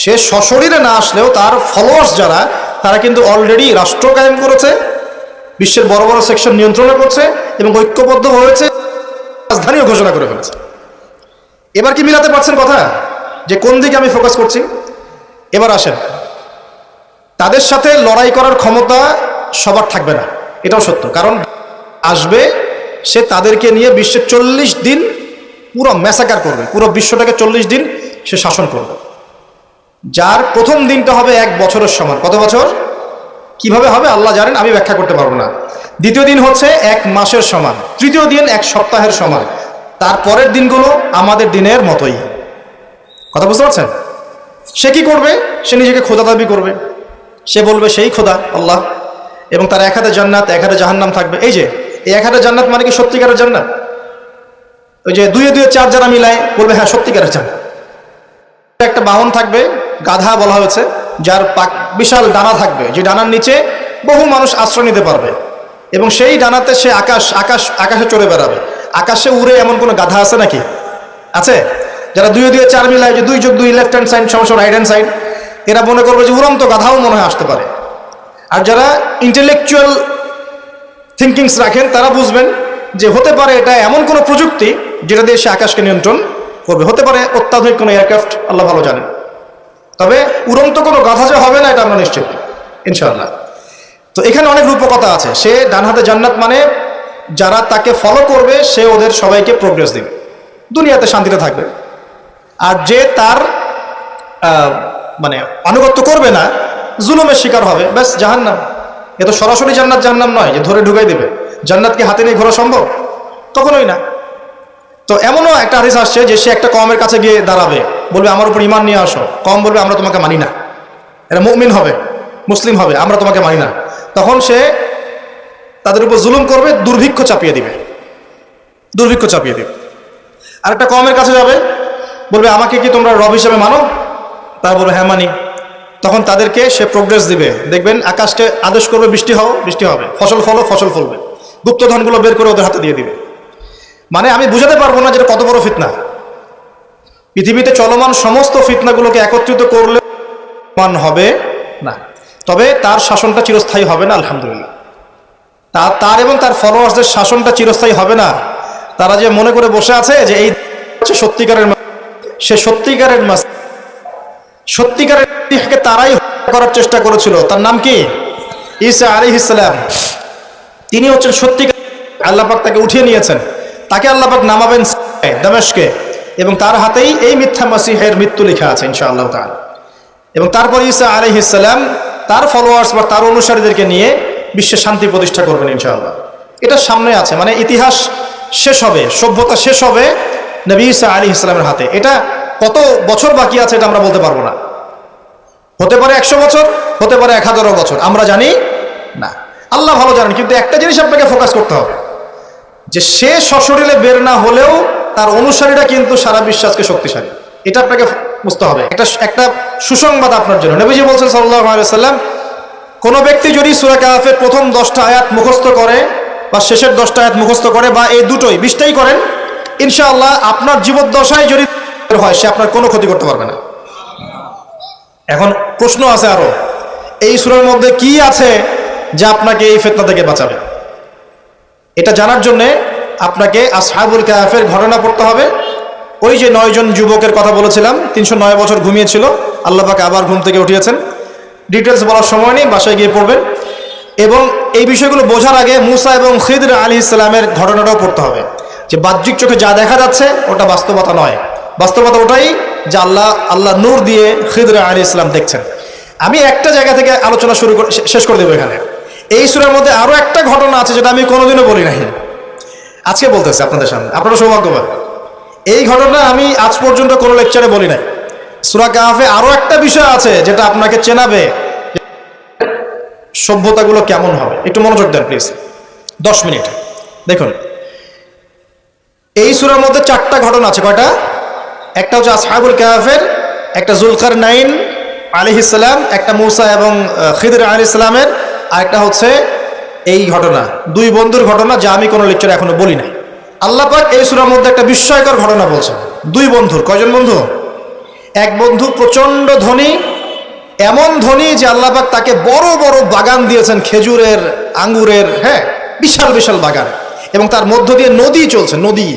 সে সশরীরে না আসলেও তার ফলোয়ার্স যারা তারা কিন্তু অলরেডি রাষ্ট্র কায়েম করেছে, বিশ্বের বড় বড় সেকশন নিয়ন্ত্রণ করছে এবং ঐক্যবদ্ধ হয়েছে, রাজধানীও ঘোষণা করে ফেলেছে। এবার কি মিলাতে পারছেন কথা যে কোন দিকে আমি ফোকাস করছি? এবার আসেন, তাদের সাথে লড়াই করার ক্ষমতা সবার থাকবে না। এটাও সত্য, কারণ আসবে সে তাদেরকে নিয়ে বিশ্বের 40 দিন পুরো ম্যাসাকার করবে, পুরো বিশ্বটাকে 40 দিন সে শাসন করবে, যার প্রথম দিনটা হবে 1 বছরের সমান। কত বছর? কিভাবে হবে আল্লাহ জানেন, আমি ব্যাখ্যা করতে পারবো না। দ্বিতীয় দিন হচ্ছে 1 মাসের সমান, তৃতীয় দিন 1 সপ্তাহের সমান, তারপরের দিনগুলো আমাদের দিনের মতোই। কথা বুঝতে পারছেন? সে কি করবে? সে নিজেকে খোদা দাবি করবে, সে বলবে সেই খোদা আল্লাহ, এবং তার 1 হাতে জান্নাত 1 হাতে জাহান্নাম থাকবে। এই যে এই 1 হাতে জান্নাত মানে কি সত্যিকারের জান্নাত? ওই যে 2 2 4 যারা মিলায় বলবে হ্যাঁ সত্যিকারের জান্নাত। একটা বাহন থাকবে, গাধা বলা হয়েছে, যার বিশাল ডানা থাকবে, যে ডানার নিচে বহু মানুষ আশ্রয় নিতে পারবে, এবং সেই ডানাতে সে আকাশে চড়ে বেড়াবে। আকাশে উড়ে এমন কোনো গাধা আছে নাকি? আছে? যারা 2 2 4 মিলায়, যে 2 যোগ 2 লেফট হ্যান্ড সাইড সমস্যা রাইট হ্যান্ড সাইড, এরা মনে করবে যে উড়ন্ত গাধাও মনে হয় আসতে পারে। আর যারা ইন্টেলেকচুয়াল থিঙ্কিংস রাখেন তারা বুঝবেন যে হতে পারে এটা এমন কোনো প্রযুক্তি যেটা দিয়ে সে আকাশকে নিয়ন্ত্রণ করবে, হতে পারে অত্যাধুনিক কোনো এয়ারক্রাফট, আল্লাহ ভালো জানেন। তবে উড়ন্ত কোনো গাধা যে হবে না এটা আমরা নিশ্চিত ইনশাআল্লাহ। তো এখানে অনেক রূপকথা আছে। সে ডান হাতে জান্নাত মানে যারা তাকে ফলো করবে সে ওদের সবাইকে প্রোগ্রেস দিবে, দুনিয়াতে শান্তিতে থাকবে। আর যে তার মানে আনুগত্য করবে না, জুলুমের শিকার হবে, ব্যাস জাহান্নাম। এ তো সরাসরি জান্নাত জাহান্নাম নয় যে ধরে ঢুকাই দেবে। জান্নাতকে হাতে নিয়ে ঘোরা সম্ভব? কখনোই না। তো এমনও একটা হাদিস আসছে যে সে একটা কওমের কাছে গিয়ে দাঁড়াবে, বলবে আমার উপর ঈমান নিয়ে আসো। কওম বলবে আমরা তোমাকে মানি না, এরা মুমিন হবে, মুসলিম হবে, আমরা তোমাকে মানি না। তখন সে তাদের উপর জুলুম করবে, দুর্ভিক্ষ চাপিয়ে দিবে, দুর্ভিক্ষ চাপিয়ে দিবে। আর একটা কওমের কাছে যাবে, বলবে আমাকে কি তোমরা রব হিসেবে মানো? তারা বলবে হ্যাঁ মানি। তখন তাদেরকে সে প্রোগ্রেস দিবে, দেখবেন আকাশকে আদেশ করবে বৃষ্টি হও, বৃষ্টি হবে, ফসল ফলো, ফসল ফলবে, গুপ্তধনগুলো বের করে ওদের হাতে দিয়ে দিবে। মানে আমি বুঝাতে পারবো না যেটা কত বড় ফিতনা। পৃথিবীতে চলমান সমস্ত ফিতনাগুলোকে একত্রিত করলে মান হবে না, তবে তার শাসনটা চিরস্থায়ী হবে না। আলহামদুলিল্লাহ, তার এবং তার ফলোয়ার্সদের শাসনটা চিরস্থায়ী হবে না। তারা যে মনে করে বসে আছে যে এই হচ্ছে সত্যিকারের, সে সত্যিকারের সত্যিকারের তারাই করার চেষ্টা করেছিল। তার নাম কি? ঈসা আলাইহিস সালাম। তিনি হচ্ছেন সত্যিকার। আল্লাহ পাক তাকে উঠিয়ে নিয়েছেন, তাকে আল্লাহ পাক নামাবেন দামেস্কে, এবং তার হাতেই এই মিথ্যা মাসিহের মৃত্যু লেখা আছে ইনশাআল্লাহ তাআলা। এবং তারপর ঈসা আলাইহিস সালাম তার ফলোয়ার্স বা তার অনুসারীদেরকে নিয়ে বিশ্বে শান্তি প্রতিষ্ঠা করবেন ইনশাআল্লাহ। এটা সামনে আছে, মানে ইতিহাস শেষ হবে, সভ্যতা শেষ হবে নবী ঈসা আলাইহিস সালামের হাতে। এটা কত বছর বাকি আছে এটা আমরা বলতে পারবো না। হতে পারে 100 বছর, হতে পারে 1000 বছর, আমরা জানি না, আল্লাহ ভালো জানেন। কিন্তু একটা জিনিস আপনাকে ফোকাস করতে হবে, যে সে সশরীরে বের না হলেও তার অনুসারীরা কিন্তু সারা বিশ্বাসকে শক্তিশালী। এটা আপনাকে বুঝতে হবে। একটা সুসংবাদ আপনার জন্য। নবীজি বলছেন সাল্লাল্লাহু আলাইহি ওয়াসাল্লাম, কোন ব্যক্তি যদি সূরা কাহফের প্রথম 10টা আয়াত মুখস্থ করে বা শেষের 10টা আয়াত মুখস্থ করে, বা এই দুটোই 20টাই করেন, ইনশাআল্লাহ আপনার জীবদ্দশায় যদি হয় সে আপনার কোনো ক্ষতি করতে পারবে না। এখন প্রশ্ন আছে আরো, এই সূরার মধ্যে কি আছে যা আপনাকে এই ফিতনা থেকে বাঁচাবে? এটা জানার জন্য আপনাকে আসহাবুল কাহফের ঘটনা পড়তে হবে। ওই যে 9 জন যুবকের কথা বলেছিলাম, 309 বছর ঘুমিয়েছিল, আল্লাহ পাক আবার ঘুম থেকে উঠিয়েছেন। ডিটেলস বলার সময় নেই, বাসায় গিয়ে পড়বেন। এবং এই বিষয়গুলো বোঝার আগে মুসা এবং খিদর আলাইহিস সালামের ঘটনাটাও পড়তে হবে, যে বাহ্যিক চোখে যা দেখা যাচ্ছে ওটা বাস্তবতা নয়। বাস্তবতা ওটাই যে আল্লাহ নূর দিয়ে খিদর আলাইহিস সালাম দেখছেন। আমি একটা জায়গা থেকে আলোচনা শেষ করে দেবো এখানে। এই সূরার মধ্যে আরো একটা ঘটনা আছে যেটা আমি কোনোদিনও বলি নাই, আজকে বলতেছি আপনাদের সামনে। আপনারা সৌভাগ্যবান, এই ঘটনা আমি আজ পর্যন্ত কোনো লেকচারে বলি নাই। সূরা কাহফে আরো একটা বিষয় আছে যেটা আপনাকে চেনাবে সভ্যতাগুলো কেমন হবে। একটু মনোযোগ দেন প্লিজ, 10 মিনিট দেখুন। এই সূরার মধ্যে 4টা ঘটনা আছে। কয়টা? একটা হচ্ছে আসহাবুল কাহফের, একটা যুলকারনাইন আলাইহিস সালাম, একটা মুসা এবং খিদর আলাইহিস সালামের, আর একটা হচ্ছে এই ঘটনা, 2 বন্ধুর ঘটনা, যা আমি কোনো লেকচারে এখনো বলি নাই। আল্লাহ পাক এই সূরার মধ্যে একটা বিস্ময়কর ঘটনা বলছেন। 2 বন্ধুর। কয়জন বন্ধু? এক বন্ধু প্রচন্ড ধনী, এমন ধনী যে আল্লাহ পাক তাকে বড় বড় বাগান দিয়েছেন, খেজুরের, আঙ্গুরের, হ্যাঁ, বিশাল বিশাল বাগান, এবং তার মধ্য দিয়ে নদী চলছে। নদী,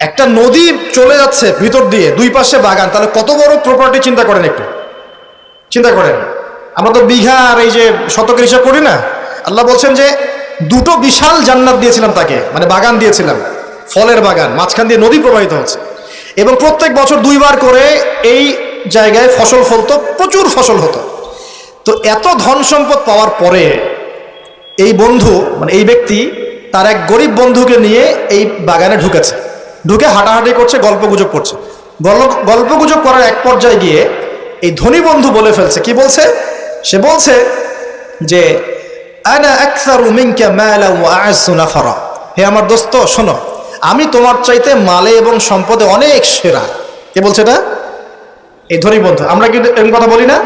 একটা নদী চলে যাচ্ছে ভিতর দিয়ে, 2 পাশে বাগান। তাহলে কত বড় প্রপার্টি চিন্তা করেন, একটু চিন্তা করেন। আমরা তো বিঘা আর এই যে শতকের হিসাব করি না। আল্লাহ বলছেন যে দুটো বিশাল জান্নাত দিয়েছিলাম তাকে, মানে বাগান দিয়েছিলাম, ফলের বাগান, মাঝখান দিয়ে নদী প্রবাহিত হচ্ছে, এবং প্রত্যেক বছর 2 বার করে এই জায়গায় ফসল ফলতো, প্রচুর ফসল হতো। তো এত ধন সম্পদ পাওয়ার পরে এই বন্ধু, মানে এই ব্যক্তি তার এক গরিব বন্ধুকে নিয়ে এই বাগানে ঢুকেছে, ঢুকে হাঁটাহাঁটি করছে, গল্পগুজব করছে। গল্পগুজব করার এক পর্যায়ে গিয়ে এই ধনী বন্ধু বলে ফেলছে, কি বলছে? সে বলছে যে আনা আকসারু মিনকা মালান ওয়া আ'আজ্জু নাফারা, হে আমার দোস্ত শোনো, আমি তোমার চাইতে মালে এবং সম্পদে অনেক সেরা। কে বলছে এটা? এই ধনী বন্ধু। আমরা কি এরকম কথা বলি না?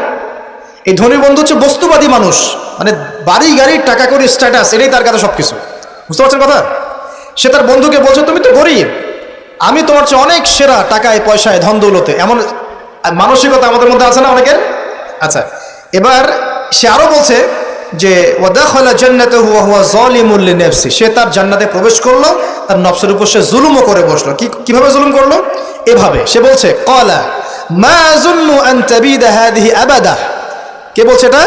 এই ধনী বন্ধু হচ্ছে বস্তুবাদী মানুষ, মানে বাড়ি গাড়ি টাকা করি স্ট্যাটাস, এটাই তার কাছে সবকিছু। বুঝতে পারছেন কথা? সে তার বন্ধুকে বলছে তুমি তো গরিব, আমি তোমার চেয়ে অনেক সেরা টাকায় পয়সায় ধন দৌলতে। এমন মানসিকতা আমাদের মধ্যে আছে না অনেকের? আচ্ছা, এবার সে আরো বলছে যে ওয়াদাখালা জান্নাতাহু ওয়া হুয়া যালিমুল লিনাফসি, সে তার জান্নাতে প্রবেশ করলো, তার নফসের উপর সে জুলুমও করে বসলো। কিভাবে জুলুম করলো? এভাবে সে বলছে ক্বালা মা আযুন্নু আন তাবিদা হাযিহি আবাদা। কে বলছে এটা?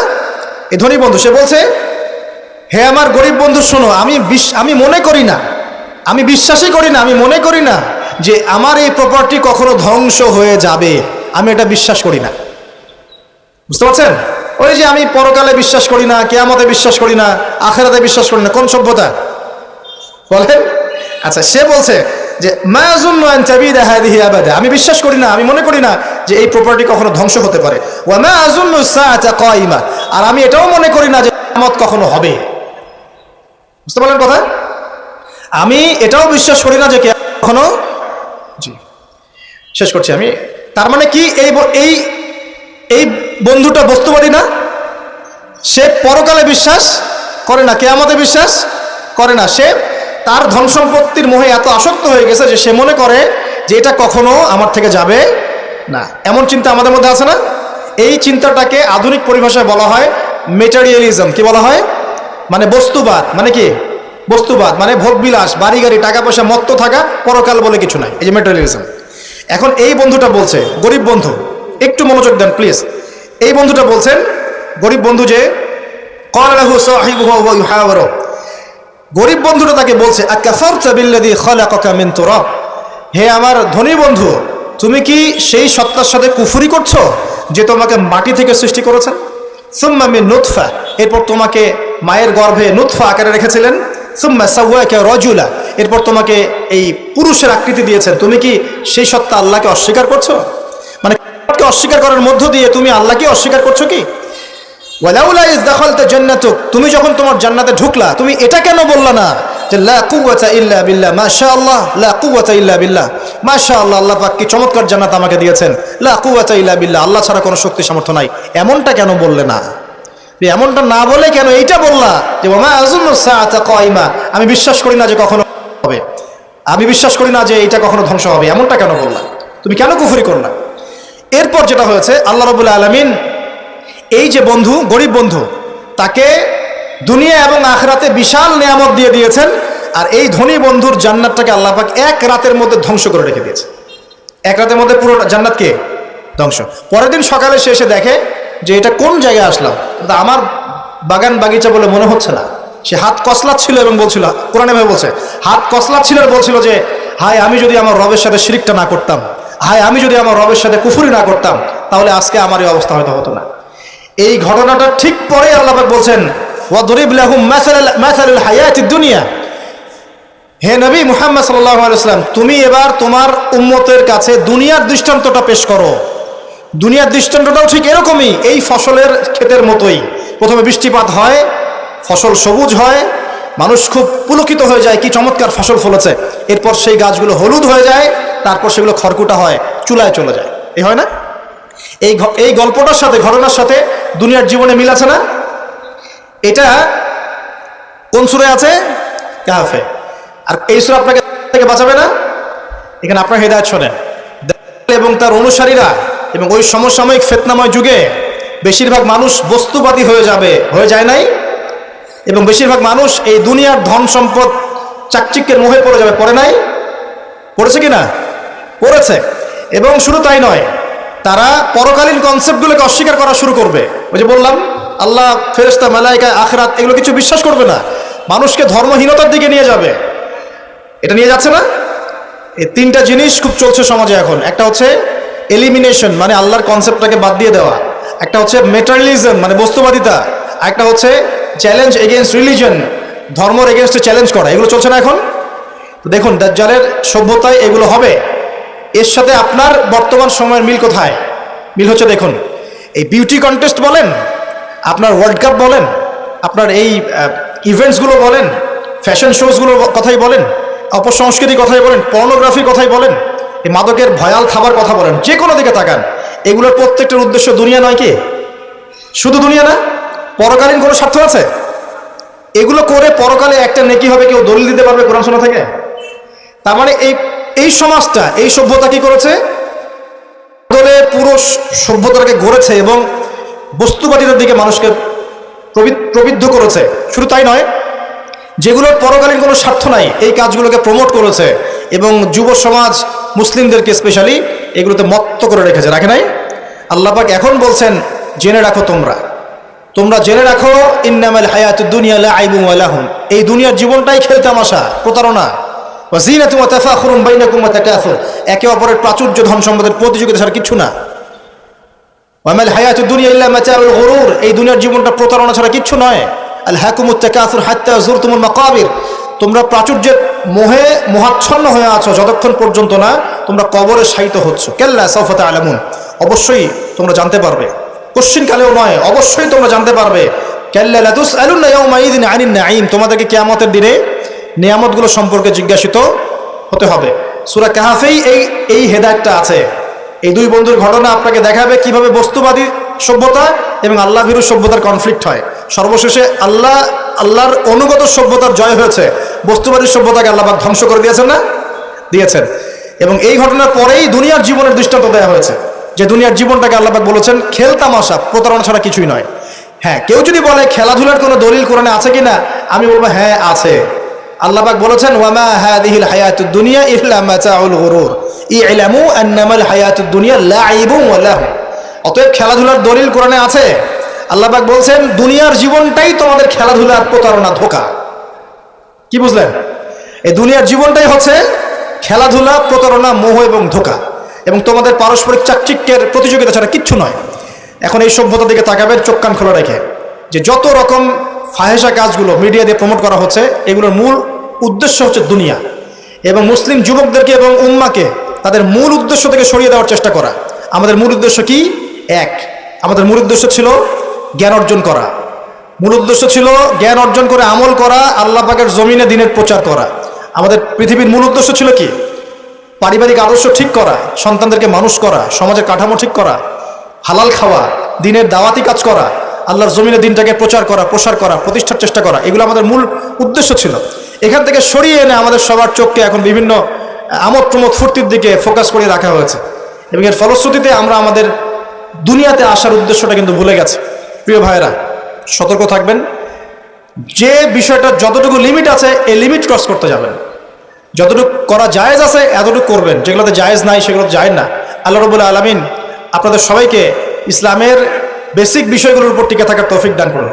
এই ধনী বন্ধু। সে বলছে হে আমার গরিব বন্ধু শোনো, আমি মনে করি না, আমি বিশ্বাসই করি না, আমি মনে করি না যে আমার এই প্রপার্টি কখনো ধ্বংস হয়ে যাবে, আমি এটা বিশ্বাস করি না। বুঝতে পারছেন? ওই যে আমি পরকালে বিশ্বাস করি না, কিয়ামতে বিশ্বাস করি না, আখিরাতে বিশ্বাস করি না, কোন সভ্যতা বলেন? আচ্ছা, সে বলছে যে মা আযুন্নু আন তাবিদা হাযিহি আবাদা, আমি বিশ্বাস করি না, আমি মনে করি না যে এই প্রপার্টি কখনো ধ্বংস হতে পারে। ওয়া মা আযুন্নু সাআতা কায়িমা, আর আমি এটাও মনে করি না যে কিয়ামত কখনো হবে। বুঝতে পারলেন কথা? আমি এটাও বিশ্বাস করি না যে কিয়ামত কখনো। জি, শেষ করছি আমি। তার মানে কি এই বন্ধুটা বস্তুবাদী না? সে পরকালে বিশ্বাস করে না, কিয়ামতে বিশ্বাস করে না। সে তার ধন সম্পত্তির মোহে এত আসক্ত হয়ে গেছে যে সে মনে করে যে এটা কখনো আমার থেকে যাবে না। এমন চিন্তা আমাদের মধ্যে আছে না? এই চিন্তাটাকে আধুনিক পরিভাষায় বলা হয় মেটেরিয়ালিজম। কি বলা হয়? মানে বস্তুবাদ। মানে কি? বস্তুবাদ মানে ভোগবিলাস, বাড়ি গাড়ি, টাকা পয়সা, মত্ত থাকা, পরকাল বলে কিছু নাই, এই যে মেটেরিয়ালিজম। এখন এই বন্ধুটা বলছে, গরিব বন্ধু, একটু মনোযোগ দেন প্লিজ। এই বন্ধুটা বলছেন, গরিব বন্ধু, যে ক্বালা লাহু সাহিবুহু ওয়া ইউহাওয়ারু, গরিব বন্ধুটা তাকে বলছে আকাফারতা বিল্লাযী খালাকাকা মিন তুরাব, হে আমার ধনী বন্ধু, তুমি কি সেই সত্তার সাথে কুফরি করছো যে তোমাকে মাটি থেকে সৃষ্টি করেছেন? সুম্মা মিন নুতফা, এরপর তোমাকে মায়ের গর্ভে নুতফা আকারে রেখেছিলেন। সুম্মা সাওয়াকা রাজুলা, এরপর তোমাকে এই পুরুষের আকৃতি দিয়েছেন। তুমি কি সেই সত্তা আল্লাহকে অস্বীকার করছো? মানে অস্বীকার করার মধ্য দিয়ে তুমি আল্লাহকে অস্বীকার করছো কি? ওয়ালাউলা ইয দাখালতা জান্নাতুক, তুমি যখন তোমার জান্নাতে ঢুকলা তুমি এটা কেন বললা না যে লা কুওয়াতা ইল্লা বিল্লাহ, মাশাআল্লাহ, লা কুওয়াতা ইল্লা বিল্লাহ, মাশাআল্লাহ, আল্লাহ পাক কি চমৎকার জান্নাত আমাকে দিয়েছেন, লা কুওয়াতা ইল্লা বিল্লাহ, আল্লাহ ছাড়া কোনো শক্তি সামর্থ্য নাই, এমনটা কেন বললে না? এমনটা না বলে কেন এইটা বললা যে ওয়া মা আযুন্নু সাআতা কায়িমা, আমি বিশ্বাস করি না যে কখনো হবে, আমি বিশ্বাস করি না যে এটা কখনো ধ্বংস হবে, এমনটা কেন বললা? তুমি কেন কুফরি করলা? এরপর যেটা হয়েছে, আল্লাহ রাব্বুল আলামিন এই যে বন্ধু, গরিব বন্ধু, তাকে দুনিয়া এবং আখিরাতে বিশাল নিয়ামত দিয়ে দিয়েছেন, আর এই ধনী বন্ধুর জান্নাতটাকে আল্লাহ পাক এক রাতের মধ্যে ধ্বংস করে রেখে দিয়েছে। এক রাতের মধ্যে পুরো জান্নাতকে ধ্বংস। পরের দিন সকালে সে এসে দেখে যে এটা কোন জায়গায় আসলাম, আমার বাগান বাগিচা বলে মনে হচ্ছে না। সে হাত কসলাচ্ছিল এবং বলছিল, কোরআনে ভাবে বলছে, হাত কসলাচ্ছিল আর বলছিল যে হায় আমি যদি আমার রবের সাথে শিরকটা না করতাম, হায় আমি যদি আমার রবের সাথে কুফরি না করতাম, তাহলে আজকে আমার এই অবস্থা হয়তো হতো না। এই ঘটনাটা ঠিক পরে আল্লাহ পাক বলছেন ওয়াদরিব লাহুম মাসালুল হায়াতিদ দুনিয়া, হে নবী মুহাম্মদ সাল্লাল্লাহু আলাইহি ওয়াসাল্লাম, তুমি এবার তোমার উম্মতের কাছে দুনিয়ার দৃষ্টান্তটা পেশ করো। দুনিয়ার দৃষ্টান্তটাও ঠিক এরকমই, এই ফসলের ক্ষেতের মতোই। প্রথমে বৃষ্টিপাত হয়, ফসল সবুজ হয়, মানুষ খুব পুলকিত হয়ে যায়, কি চমৎকার ফসল ফলেছে। এরপর সেই গাছগুলো হলুদ হয়ে যায়, তারপর সেগুলো খড়কুটা হয়, চুলায় চলে যায়। এই হয় না? এই গল্পটার সাথে, ঘটনার সাথে দুনিয়ার জীবনে মিল আছে না? এটা কোন সূরা আছে? কাহফে। আর এই সূরা আপনাকে থেকে বাঁচাবে না? এখানে আপনার হেদায়েত শোনেন। এবং তার অনুসারীরা এবং ওই সমসাময়িক ফিতনাময় যুগে বেশিরভাগ মানুষ বস্তুবাদী হয়ে যায় নাই, এবং বেশিরভাগ মানুষ এই দুনিয়ার ধন সম্পদ চাকচিক্যের মোহে পড়ে যাবে। পড়ে নাই? পড়েছে কিনা? পড়েছে। এবং শুধু তাই নয়, তারা পরকালীন কনসেপ্টগুলোকে অস্বীকার করা শুরু করবে। ওই যে বললাম, আল্লাহ, ফেরেশতা, মালায়েকা, আখিরাত, এগুলো কিছু বিশ্বাস করবে না। মানুষকে ধর্মহীনতার দিকে নিয়ে যাবে। এটা নিয়ে যাচ্ছে না? এই তিনটা জিনিস খুব চলছে সমাজে এখন। একটা হচ্ছে এলিমিনেশন, মানে আল্লাহর কনসেপ্টটাকে বাদ দিয়ে দেওয়া। একটা হচ্ছে মেটারিয়ালিজম, মানে বস্তুবাদিতা। একটা হচ্ছে চ্যালেঞ্জ এগেনস্ট রিলিজন, ধর্মের এগেনস্টে চ্যালেঞ্জ করা। এগুলো চলছে না এখন? তো দেখুন, দাজ্জালের সভ্যতায় এগুলো হবে। এর সাথে আপনার বর্তমান সময়ের মিল কোথায়? মিল হচ্ছে, দেখুন, এই বিউটি কন্টেস্ট বলেন, আপনার ওয়ার্ল্ড কাপ বলেন, আপনার এই ইভেন্টসগুলো বলেন, ফ্যাশন শোজগুলোর কথাই বলেন, অপসংস্কৃতির কথাই বলেন, পর্নোগ্রাফির কথাই বলেন, এই মাদকের ভয়াল খাবার কথা বলেন, যে কোনো দিকে তাকান, এগুলোর প্রত্যেকটার উদ্দেশ্য দুনিয়া নয় কি? শুধু দুনিয়া না, পরকালীন কোনো স্বার্থ আছে? এগুলো করে পরকালে একটা নেকি হবে, কেউ দলিল দিতে পারবে কোরআন শোনা থেকে? তার মানে এই সমাজটা, এই সভ্যতা কি করেছে? দলে পুরো সভ্যতাকে গড়েছে এবং বস্তুবাদিতার দিকে মানুষকে প্রবৃদ্ধ করেছে। শুধু তাই নয়, যেগুলোর পরকালীন কোনো স্বার্থ নাই এই কাজগুলোকে প্রমোট করেছে এবং যুব সমাজ, মুসলিমদেরকে স্পেশালি এগুলোতে মত্ত করে রেখেছে, রাখে নাই? আল্লাহ পাক এখন বলছেন, জেনে রাখো, তোমরা জেনে রাখো, ইন্নামাল হায়াতুদ দুনিয়া লাইবুন ওয়া লাহুন, এই দুনিয়ার জীবনটাই খেলতামাশা, প্রতারণা। ওয়া যিনাতুন ওয়া তাফাখুরুন বাইনাকুম ওয়া তাকাসুর, একে অপরের প্রাচুর্য, ধন সম্পদের প্রতিযোগিতা ছাড়া কিছু না। ওয়া মাল হায়াতুদ দুনিয়া ইল্লা মাতাউল গুরুর, এই দুনিয়ার জীবনটা প্রতারণা ছাড়া কিচ্ছু নয়। আলহাকুমুত তাকাসুর হাত্তা যুরতুমুল মাকাবির, তোমরা প্রাচুর্যের মোহে মোহাচ্ছন্ন হয়ে আছো যতক্ষণ পর্যন্ত না তোমরা কবরে শায়িত হচ্ছ। কাল্লা সাউফা তা'লামুন, অবশ্যই তোমরা জানতে পারবে, কোশ্চিন কালেও নয়, অবশ্যই তোমরা জানতে পারবে। কাল্লা লা তুসআলুনা ইয়াওমাইযিন আনিন নাঈম, তোমাদেরকে কিয়ামতের দিনে নিয়ামতগুলো সম্পর্কে জিজ্ঞাসিত হতে হবে। সূরা কাহফেই এই হেদায়েতটা আছে। এই দুই বন্ধুর ঘটনা আপনাকে দেখাবে কিভাবে বস্তুবাদী সভ্যতা এবং আল্লাহ ভীরু সভ্যতার কনফ্লিক্ট হয়। সর্বশেষে আল্লাহর অনুগত সভ্যতার জয় হয়েছে, বস্তুবাদী সভ্যতাকে আল্লাহ পাক ধ্বংস করে দিয়েছেন না? দিয়েছেন। এবং এই ঘটনার পরেই দুনিয়ার জীবনের দৃষ্টান্ত দেওয়া হয়েছে, যে দুনিয়ার জীবনটাকে আল্লাহ পাক বলেছেন খেলতামাশা, প্রতারণা ছাড়া কিছুই নয়। হ্যাঁ, কেউ যদি বলে খেলাধুলার কোনো দলিল কোরআনে আছে কিনা, আমি বলবো হ্যাঁ আছে। আল্লাহ পাক বলেছেন, ওয়ামা হাদিহিল হায়াতুদ দুনিয়া ইল্লা মাতাউল গুরুর ইলামু আন্নামাল হায়াতুদ দুনিয়া লাইবুন ওয়া লাহু। অতএব খেলাধুলার দলিল কোরআনে আছে। আল্লাহ পাক বলছেন, দুনিয়ার জীবনটাই তোমাদের খেলাধুলার প্রতারণা, ধোঁকা। কি বুঝলেন? এই দুনিয়ার জীবনটাই হচ্ছে খেলাধুলা, প্রতারণা, মোহ এবং ধোঁকা, এবং তোমাদের পারস্পরিক চাকচিক্যের প্রতিযোগিতা ছাড়া কিচ্ছু নয়। এখন এই সভ্যতার দিকে তাকাবেন চোখ কান খোলা রেখে, যে যত রকম ফাহেসা কাজগুলো মিডিয়া দিয়ে প্রমোট করা হচ্ছে, এগুলোর মূল উদ্দেশ্য হচ্ছে দুনিয়া, এবং মুসলিম যুবকদেরকে এবং উম্মাকে তাদের মূল উদ্দেশ্য থেকে সরিয়ে দেওয়ার চেষ্টা করা। আমাদের মূল উদ্দেশ্য কি? এক, আমাদের মূল উদ্দেশ্য ছিল জ্ঞান অর্জন করা। মূল উদ্দেশ্য ছিল জ্ঞান অর্জন করে আমল করা, আল্লাহ পাকের জমিনে দ্বীনের প্রচার করা। আমাদের পৃথিবীর মূল উদ্দেশ্য ছিল কি? পারিবারিক আদর্শ ঠিক করা, সন্তানদেরকে মানুষ করা, সমাজের কাঠামো ঠিক করা, হালাল খাওয়া, দ্বীনের দাওয়াতি কাজ করা, আল্লাহর জমিনে দ্বীনটাকে প্রচার করা, প্রসার করা, প্রতিষ্ঠার চেষ্টা করা। এগুলো আমাদের মূল উদ্দেশ্য ছিল। এখান থেকে সরিয়ে এনে আমাদের সবার চোখকে এখন বিভিন্ন আমোদ প্রমোদ ফুর্তির দিকে ফোকাস করে রাখা হয়েছে, এবং এর ফলশ্রুতিতে আমরা আমাদের দুনিয়াতে আসার উদ্দেশ্যটা কিন্তু ভুলে গেছি। প্রিয় ভাইয়েরা, সতর্ক থাকবেন, যে বিষয়টা যতটুকু লিমিট আছে এই লিমিট ক্রস করতে যাবেন। যতটুকু করা জায়েজ আছে এতটুকু করবেন, যেগুলোতে জায়েজ নাই সেগুলোতে জায়েজ না। আল্লাহ রাব্বুল আলামিন আপনাদের সবাইকে ইসলামের বেসিক বিষয়গুলোর উপর টিকে থাকার তৌফিক দান করুন।